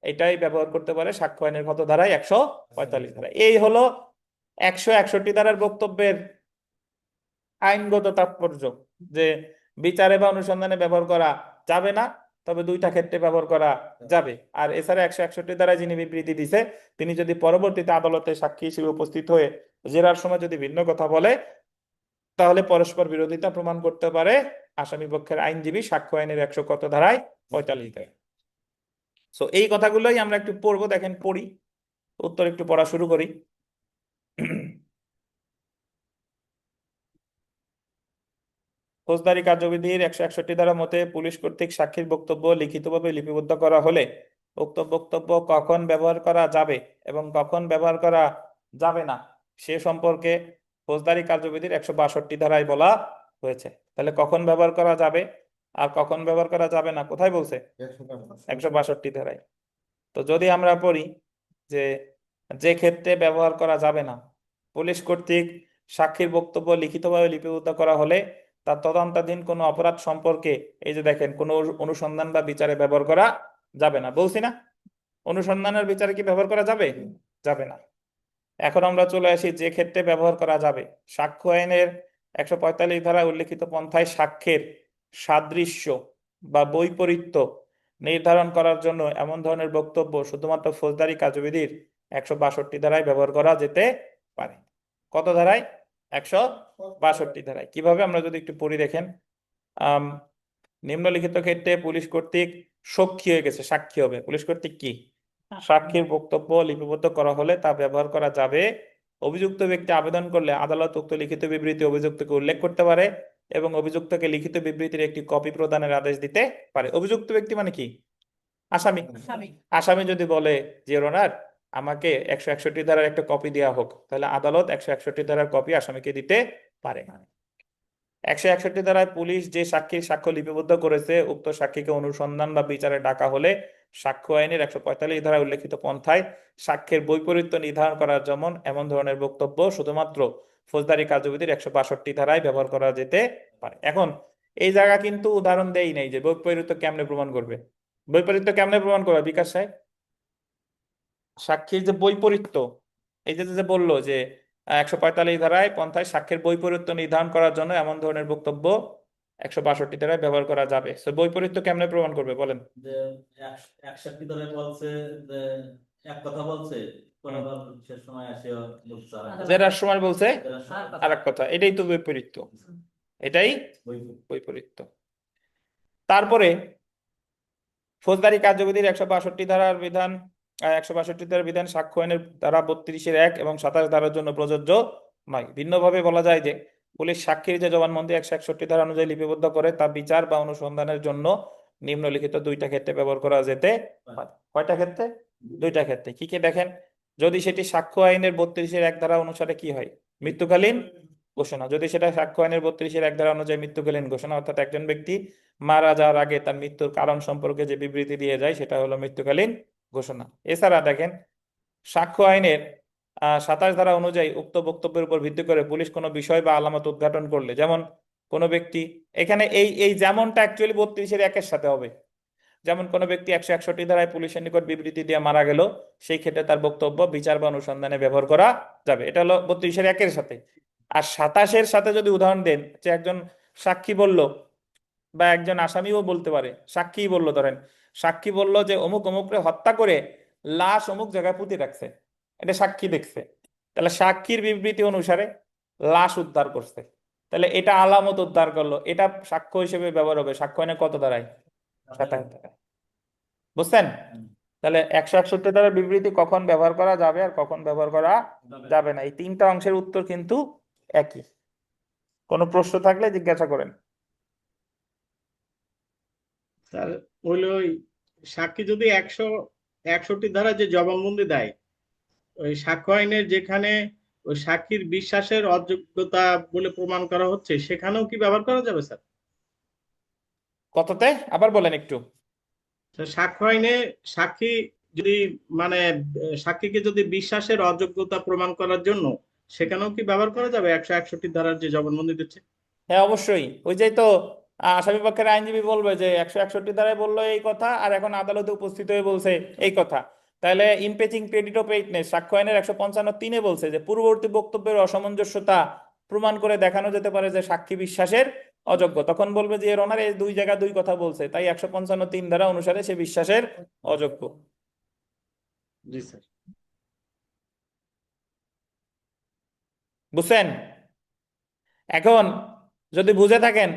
এটাই ব্যবহার করতে পারে সাক্ষ্য আইনের কত ধারায়? 145 ধারায়। এই হলো 161 ধারার বক্তব্যের আইনগত তাৎপর্য, যে বিচারে বা অনুসন্ধানে ব্যবহার করা যাবে না, তবে দুইটা ক্ষেত্রে ব্যবহার করা যাবে। আর এছাড়া 161 ধারায় যিনি বিবৃতি দিছে তিনি যদি পরবর্তীতে আদালতে সাক্ষী হিসেবে উপস্থিত হয়ে জেরার সময় যদি ভিন্ন কথা বলে তাহলে পরস্পর বিরোধিতা প্রমাণ করতে পারে আসামি পক্ষের আইনজীবী সাক্ষ্য আইনের 100 কত ধারায়? 45 ধারায়। সো এই কথাগুলোই আমরা একটু পড়বো। দেখেন পড়ি, উত্তর একটু পড়া শুরু করি। ফৌজদারি কার্যবিধির 161 ধারা মতে পুলিশ কর্তৃক সাক্ষীর বক্তব্য লিখিতভাবে লিপিবদ্ধ করা হলে উক্ত বক্তব্য কখন ব্যবহার করা যাবে এবং কখন ব্যবহার করা যাবে না সে সম্পর্কে ফৌজদারি কার্যবিধির 162 ধারায় বলা হয়েছে। তাহলে কখন ব্যবহার করা যাবে আর কখন ব্যবহার করা যাবে না কোথায় বলছে? 162 ধারায়। তো যদি আমরা পড়ি যে যে ক্ষেত্রে ব্যবহার করা যাবে না, পুলিশ কর্তৃক সাক্ষীর বক্তব্য লিখিতভাবে লিপিবদ্ধ করা হলে তার তদন্তাধীন কোনো অপরাধ সম্পর্কে এই যে দেখেন কোনো অনুসন্ধান বা বিচারে ব্যবহার করা যাবে না, বলছি না? অনুসন্ধানের বিচারে কি ব্যবহার করা যাবে? যাবে না। এখন আমরা চলে আসি যে ক্ষেত্রে ব্যবহার করা যাবে। সাক্ষ্য আইনের 145 ধারায় উল্লেখিত পন্থায় সাক্ষ্যের সাদৃশ্য বা বৈপরীত্য নির্ধারণ করার জন্য এমন ধরনের বক্তব্য শুধুমাত্র ফৌজদারি কার্যবিধির 162 ধারায় ব্যবহার করা যেতে পারে। কত ধারায়? 162 ধারায়। কিভাবে আমরা যদি একটু পড়ি দেখেন, আম নিম্নলিখিত ক্ষেত্রে পুলিশ কর্তৃক সাক্ষী হয়ে গেছে, সাক্ষী হবে, পুলিশ কর্তৃক কি সাক্ষীর বক্তব্য লিপিবদ্ধ করা হলে তা ব্যবহার করা যাবে। অভিযুক্ত ব্যক্তি আবেদন করলে আদালত উক্ত লিখিত বিবৃতি অভিযুক্তকে উল্লেখ করতে পারে এবং অভিযুক্তকে লিখিত বিবৃতির একটি কপি প্রদানের আদেশ দিতে পারে। অভিযুক্ত ব্যক্তি মানে কি? আসামি। আসামি যদি বলে যে ওনার আমাকে 161 ধারার একটা কপি দেওয়া হোক, তাহলে আদালত 161 ধারার কপি আসামিকে দিতে পারে। 161 ধারায় পুলিশ যে সাক্ষীর সাক্ষ্য লিপিবদ্ধ করেছে উক্ত সাক্ষীকে অনুসন্ধান বা বিচারে ডাকা হলে সাক্ষ্য আইনের 145 ধারায় উল্লেখিত পন্থায় সাক্ষ্যের বৈপরীত্য নির্ধারণ করার যেমন এমন ধরনের বক্তব্য শুধুমাত্র ফৌজদারি কার্যবিধির 162 ধারায় ব্যবহার করা যেতে পারে। এখন এই জায়গা কিন্তু উদাহরণ দেই নাই যে বৈপরীত্য কেমনে প্রমাণ করবে। বৈপরীত্য কেমনে প্রমাণ করবে বিকাশ সাহেব? সাক্ষীর যে বৈপরীত্য, এই যে বললো যে 145 ধারায় পন্থায় সাক্ষ্যের বৈপরীত্য নির্ধারণ করার জন্য এমন ধরনের বক্তব্য 162 ধারায় ব্যবহার করা যাবে। তো বৈপরীত্য কেমনে প্রমাণ করবে বলেন? যে 161 ধরে বলছে যে এক কথা বলছে, কোন শেষ সময় আসে বলছে জেরার সময় বলছে আর এক কথা, এটাই তো বৈপরীত্য, এটাই বৈপরীত্য। তারপরে ফৌজদারি কার্যবিধির 162 ধারার বিধান 162 ধারার বিধান সাক্ষ্য আইনের ধারা 32-এর 1 এবং 27 ধারার জন্য প্রযোজ্য নয়। ভিন্নভাবে বলা যায় যে পুলিশ সাক্ষীর যে জবানবন্দি 161 ধারা অনুযায়ী লিপিবদ্ধ করে তা বিচার বা অনুসন্ধানের জন্য নিম্নলিখিত দুইটা ক্ষেত্রে ব্যবহার করা যেতে পারে। কয়টা ক্ষেত্রে? দুইটা ক্ষেত্রে। কি কি দেখেন, যদি সেটি সাক্ষ্য আইনের 32-এর 1 ধারা অনুসারে কি হয়? মৃত্যুকালীন ঘোষণা। যদি সেটা সাক্ষ্য আইনের 32-এর 1 ধারা অনুযায়ী মৃত্যুকালীন ঘোষণা, অর্থাৎ একজন ব্যক্তি মারা যাওয়ার আগে তার মৃত্যুর কারণ সম্পর্কে যে বিবৃতি দিয়ে যায় সেটা হলো মৃত্যুকালীন ঘোষণা। এছাড়া দেখেন সাক্ষ্য আইনের 27 ধারা অনুযায়ী উক্ত বক্তব্যের উপর ভিত্তি করে পুলিশ কোনো বিষয় বা আলামত উদ্ঘাটন করলে, যেমন কোনো ব্যক্তি, এখানে এই যেমনটা অ্যাকচুয়ালি 32-এর 1-এর সাথে হবে, যেমন কোনো ব্যক্তি 161 ধারায় পুলিশের নিকট বিবৃতি দিয়ে মারা গেল, সেই ক্ষেত্রে তার বক্তব্য বিচার বা অনুসন্ধানে ব্যবহার করা যাবে। এটা হলো 32-এর 1-এর সাথে। আর 27-এর সাথে যদি উদাহরণ দেন যে একজন সাক্ষী বলল বা একজন আসামিও বলতে পারে, সাক্ষী বলল, ধরেন সাক্ষী বলল যে অমুক অমুকরে হত্যা করে লাশ অমুক জায়গায় পুঁতে রাখছে, এটা সাক্ষী দেখছে, তাহলে সাক্ষীর বিবৃতি অনুসারে লাশ উদ্ধার করছে, তাহলে এটা আলামত উদ্ধার করলো, এটা সাক্ষ্য হিসেবে ব্যবহার হবে। সাক্ষ্য আইনে কত ধারায়? 27 ধারায়। বুঝছেন? তাহলে 161 ধারার বিবৃতি কখন ব্যবহার করা যাবে আর কখন ব্যবহার করা যাবে না, এই তিনটা অংশের উত্তর কিন্তু একই। কোনো প্রশ্ন থাকলে জিজ্ঞাসা করেন। স্যার হইলো ওই সাক্ষী যদি 161 ধারা যে জবানবন্দি দেয়, ওই সাক্ষ্য আইনের যেখানে ওই সাক্ষীর বিশ্বাসের অযোগ্যতা বলে প্রমাণ করা হচ্ছে সেখানেও কি ব্যবহার করা যাবে স্যার? কততে আবার বলেন একটু? তো সাক্ষ্য আইনে সাক্ষী যদি মানে সাক্ষীকে যদি বিশ্বাসের অযোগ্যতা প্রমাণ করার জন্য সেখানেও কি ব্যবহার করা যাবে 161 ধারার যে জবানবন্দি দিচ্ছে? হ্যাঁ অবশ্যই। ওই যে তো আসামি পক্ষের আইনজীবী বলবে যে 161 ধারায় বললো এই কথা আর এখন আদালতে উপস্থিত হয়ে বলছে এই কথা, তাহলে ইমপেচিং ক্রেডিট অফ এইটনেস সাক্ষ্য আইনের 155(3) বলছে যে পূর্ববর্তী বক্তব্যের অসামঞ্জস্যতা প্রমাণ করে দেখানো যেতে পারে যে সাক্ষী বিশ্বাসের অযোগ্য। তখন বলবে যে এর ওনার এই দুই জায়গা দুই কথা বলছে, তাই 155(3) ধারা অনুসারে সে বিশ্বাসের অযোগ্য। জি স্যার। বুঝছেন? এখন যদি বুঝে থাকেন,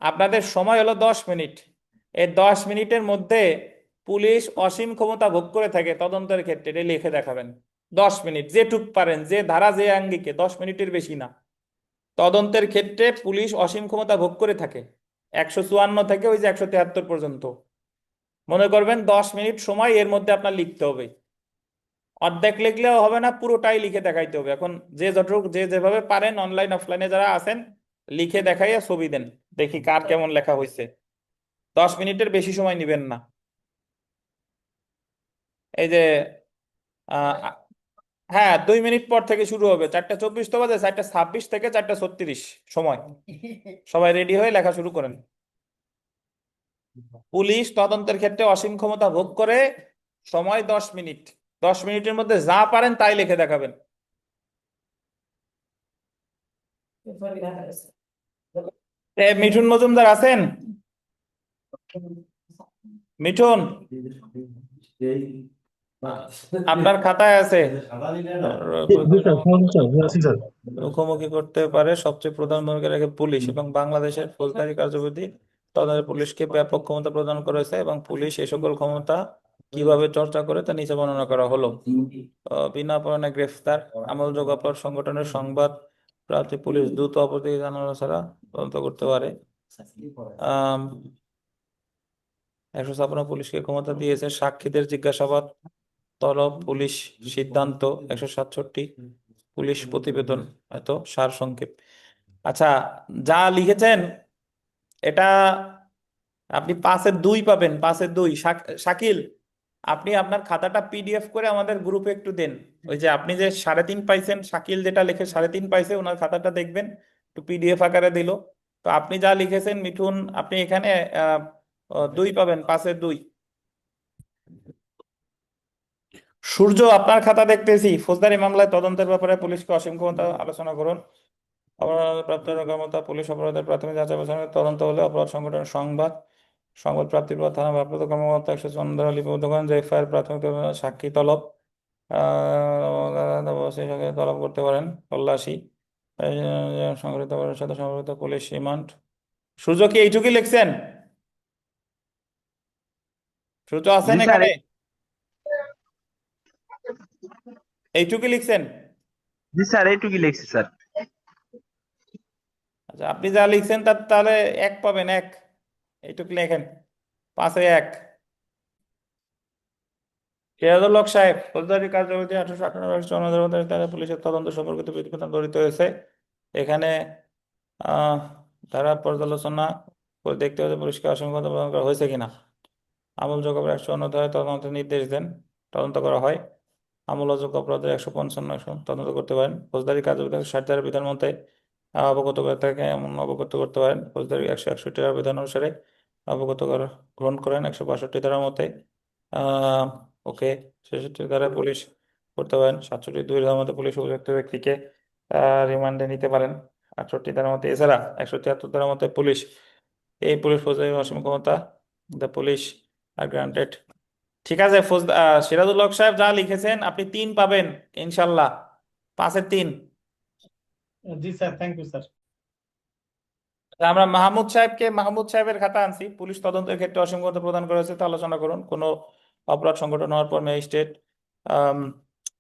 আপনাদের সময় হলো 10 মিনিট। এই 10 মিনিটের মধ্যে পুলিশ অসীম ক্ষমতা ভোগ করে থাকে তদন্তের ক্ষেত্রে, এটা লিখে দেখাবেন। 10 মিনিট যেটুক পারেন, যে ধারা যে আঙ্গিকে, 10 মিনিটের বেশি না। তদন্তের ক্ষেত্রে পুলিশ অসীম ক্ষমতা ভোগ করে থাকে 154 থেকে ওই যে 173 পর্যন্ত। মনে করবেন 10 মিনিট সময়, এর মধ্যে আপনার লিখতে হবে। অর্ধেক লিখলেও হবে না, পুরোটাই লিখে দেখাইতে হবে। এখন যে যতটুকু যে যেভাবে পারেন অনলাইন অফলাইনে যারা আছেন লিখে দেখাইয়া ছবি দেন, দেখি কার কেমন লেখা হয়েছে। 10 মিনিটের বেশি সময় নিবেন না। এই যে হ্যাঁ, 2 মিনিট পর থেকে শুরু হবে। 4:24 তো বাজে, 4:26 থেকে 4:36 সময়। সবাই রেডি হয়ে লেখা শুরু করেন। পুলিশ তদন্তের ক্ষেত্রে অসীম ক্ষমতা ভোগ করে। সময় 10 মিনিট। 10 মিনিটের মধ্যে যা পারেন তাই লিখে দেখাবেন। মিঠুন মজুমদার আছেন? মিঠুন, আপনার খাতায় আছে। মুখোমুখি করতে পারে সবচেয়ে প্রধান ভূমিকা রাখে পুলিশ এবং বাংলাদেশের ফৌজদারি কার্যবিধি তদন্তে পুলিশকে ব্যাপক ক্ষমতা প্রদান করেছে এবং পুলিশ এই সকল ক্ষমতা কিভাবে চর্চা করে তা নিচে বর্ণনা করা হলো। বিনা কারণে গ্রেফতার, আমলযোগ্য অপরাধ সংগঠনের সংবাদ প্রার্থী পুলিশ দ্রুত অপরাধী জানানো ছাড়া তদন্ত করতে পারে। 156 পুলিশকে ক্ষমতা দিয়েছে সাক্ষীদের জিজ্ঞাসাবাদ তলব পুলিশ সিদ্ধান্ত। 167 পুলিশ প্রতিবেদন। এত সারসংক্ষেপ। আচ্ছা, যা লিখেছেন এটা আপনি 5-2 পাবেন। 5-2। শাকিল, আপনি আপনার খাতাটা পিডিএফ করে আমাদের গ্রুপে একটু দেন। ওই যে আপনি যে 3.5 পাইছেন, শাকিল যেটা লিখে 3.5 পাইছে, ওনার খাতাটা দেখবেন একটু পিডিএফ আকারে দিল। তো আপনি যা লিখেছেন মিঠুন, আপনি এখানে 2 পাবেন। 5-2। সূর্য, আপনার খাতা দেখতেছি। ফৌজদারি মামলায় তদন্তের ব্যাপারে পুলিশকে অসীম ক্ষমতা আলোচনা করুন। অপরাধপ্রাপ্ত ক্ষমতা পুলিশ অপরাধের প্রাথমিক যাচাই বাছাই তদন্ত হলে অপরাধ সংগঠনের সংবাদ প্রাপ্তির পর থানা ভারপ্রাপ্ত কর্মকর্তা 154 ধারা লিপিবদ্ধ করেন যে এফআইআর প্রাথমিক তদন্তে সাক্ষী তলব সেই সঙ্গে তলব করতে পারেন। তল্লাশি সংগঠিত অপরাধের সাথে সম্পর্কিত পুলিশ রিমান্ড। সূর্য কি এইটুকুই লিখছেন? সূর্য আছেন জি স্যার। এখানে? এইটুকুই লিখছেন? জি স্যার, এইটুকুই লিখছি স্যার। আচ্ছা, আপনি যা লিখছেন তার তাহলে 1 পাবেন। 1 এইটুকু লেখেন। 5-1। সিরাজুল হক সাহেব, ফৌজদারি কার্যবিধি 1898 পুলিশের তদন্ত সম্পর্কিত প্রতিবেদন গঠিত হয়েছে। এখানে ধারা পর্যালোচনা করে দেখতে হবে পুলিশকে অসীম ক্ষমতা প্রদান করা হয়েছে কিনা। আমলযোগ্য অপরাধ 151 ধারায় তদন্তের নির্দেশ দেন, তদন্ত করা হয়। আমলযোগ্য অপরাধের 155 তদন্ত করতে পারেন। ফৌজদারি কার্যবিধি 60 ধারার বিধান মতে অবগত করে থাকে এমন অবগত করতে পারেন। ফৌজদারি 161 ধারার বিধান অনুসারে অবগত গ্রহণ করেন। 162 ধারার মতে ওকে 66 ধারায় পুলিশ করতে পারেন। 67(2) ধারার মতে পুলিশ অভিযুক্ত ব্যক্তিকে রিমান্ডে নিতে পারেন। 68 ধারার মতে। এছাড়া 173 ধারার মতে পুলিশ ফৌজদারি অসীম ক্ষমতা দ্য পুলিশ আর গ্রান্টেড। ঠিক আছে, সিরাজুল হক সাহেব যা লিখেছেন আপনি 3 পাবেন ইনশাল্লাহ। 5-3। জি স্যার, থ্যাংক ইউ স্যার। আমরা মাহমুদ সাহেবের খাতা আনছি। পুলিশ তদন্তের ক্ষেত্রে অসীম ক্ষমতা প্রদান করা হয়েছে তা আলোচনা করুন। কোনো অপরাধ সংগঠন হওয়ার পর ম্যাজিস্ট্রেট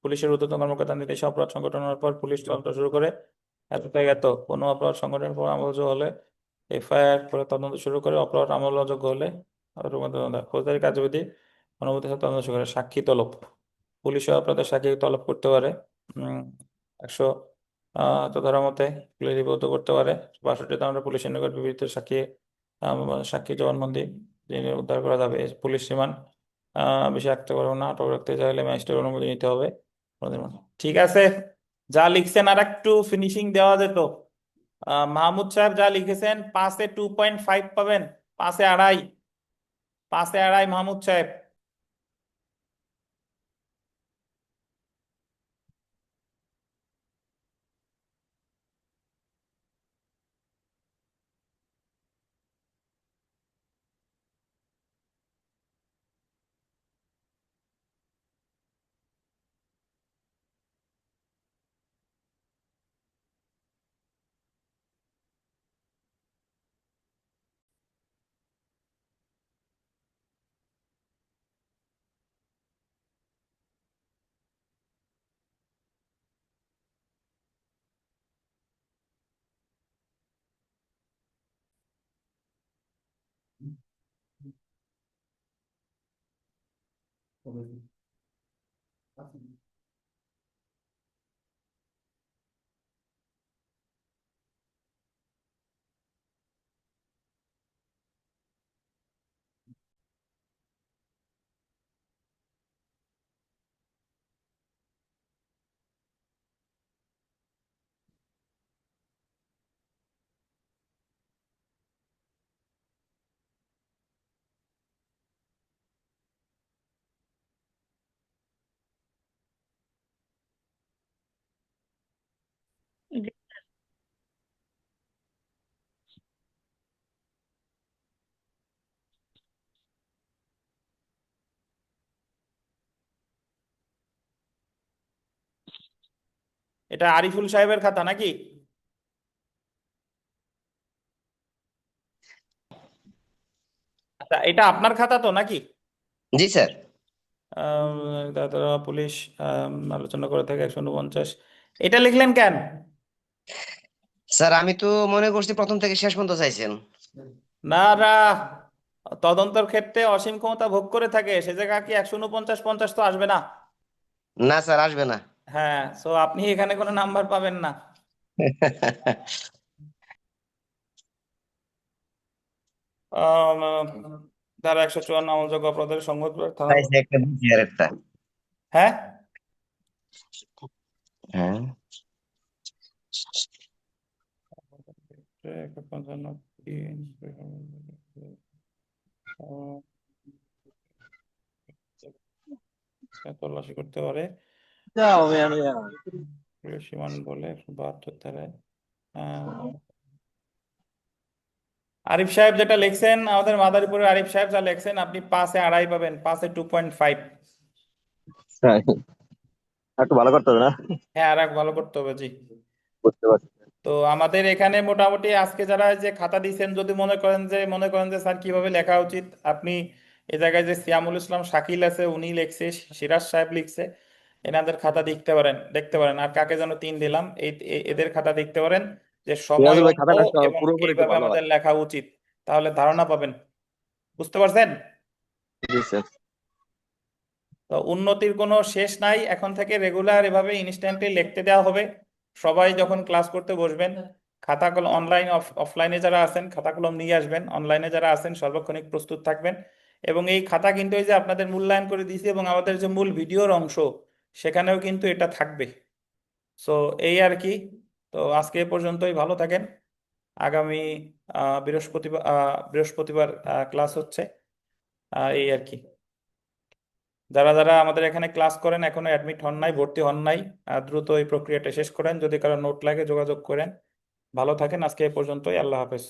পুলিশের ঊর্ধ্বতন কর্মকর্তার নির্দেশে অপরাধ সংগঠন হওয়ার পর পুলিশ তদন্ত শুরু করে। এত থেকে এত কোনো অপরাধ সংগঠনের পর আমলযোগ্য হলে এফআইআর করে তদন্ত শুরু করে। অপরাধ আমলযোগ্য হলে ফৌজদারি কার্যবিধি অনুমতি সাথে তদন্ত শুরু করে। সাক্ষী তলব পুলিশ অপরাধের সাক্ষী তলব করতে পারে। 100 তো ধারা মতে লিপিবদ্ধ করতে পারে। 62 ধারা পুলিশের নিকট বিবৃত সাক্ষী জবানবন্দি যিনি উদ্ধার করা যাবে। পুলিশ রিমান্ড বেশি রাখতে পারবো না, আটক রাখতে চাইলে ম্যাজিস্ট্রেট অনুমতি নিতে হবে। ঠিক আছে, যা লিখছেন আর একটু ফিনিশিং দেওয়া যেত। মাহমুদ সাহেব যা লিখেছেন 5-2.5 পাবেন। 5-2.5। 5-2.5 মাহমুদ সাহেব। এটা আরিফুল সাহেবের খাতা নাকি? আচ্ছা, এটা আপনার খাতা তো নাকি? জি স্যার। তারা পুলিশ আলোচনা করে থাকে 149, এটা লিখলেন কেন? স্যার আমি তো মনে করছি প্রথম থেকে শেষ পর্যন্ত চাইছেন। না না, তদন্তের ক্ষেত্রে অসীম ক্ষমতা ভোগ করে থাকে, সে জায়গা কি 149 তো আসবে না। না স্যার, আসবে না। হ্যাঁ, সো আপনি এখানে কোনো নাম্বার পাবেন না। আম, ধারা 154 আমলযোগ্য অপরাধের সংবাদ চাইছে একটা দিছি আর একটা। হ্যাঁ, হ্যাঁ 155 তল্লাশি করতে পারে পুলিশ রিমান্ড বলে 172 ধারায়। আরিফ সাহেব যেটা লিখছেন, আমাদের মাদারীপুরের আরিফ সাহেব যা লিখছেন, আপনি 5-এ 2.5 পাবেন, 5-এ 2.5। একটু ভালো করতে হবে না? হ্যাঁ, আর এক ভালো করতে হবে, জি। বুঝতে পারছি। তো আমাদের এখানে মোটামুটি আজকে যারা যে খাতা দিয়েছেন, যদি মনে করেন যে স্যার কিভাবে লেখা উচিত, আপনি এই জায়গায় যে সিয়ামুল ইসলাম শাকিল আছে, উনি লিখছে, সিরাজ সাহেব লিখছে, এনাদের খাতা দেখতে পারেন। আর কাকে যেন 3 দিলাম, এদের খাতা দেখতে পারেন, যে সময় রিয়াজুল ভাই, অঙ্ক খাতাটা এবং পুরোপুরি একটু এইভাবে ভালো হয়। আমাদের লেখা উচিত, তাহলে ধারণা পাবেন। বুঝতে পারছেন? জি স্যার। তো উন্নতির কোনো শেষ নাই, এখন থেকে রেগুলার এভাবে ইনস্ট্যান্টলি লিখতে দেওয়া হবে। সবাই যখন ক্লাস করতে বসবেন, খাতা কলম অনলাইন অফলাইনে যারা আছেন খাতা কলম নিয়ে আসবেন, অনলাইনে যারা আছেন সর্বক্ষণিক প্রস্তুত থাকবেন। এবং এই খাতা কিন্তু এই যে আপনাদের মূল্যায়ন করে দিয়েছি, এবং আমাদের যে মূল ভিডিওর অংশ, সেখানেও কিন্তু এটা থাকবে। সো এই আর কি। তো আজকে এ পর্যন্তই, ভালো থাকেন। আগামী বৃহস্পতিবার ক্লাস হচ্ছে, এই আর কি। যারা যারা আমাদের এখানে ক্লাস করেন, এখনো অ্যাডমিট হন নাই, ভর্তি হন নাই, দ্রুত এই প্রক্রিয়াটা শেষ করেন। যদি কারো নোট লাগে যোগাযোগ করেন। ভালো থাকেন, আজকে এ পর্যন্তই, আল্লাহ হাফেজ।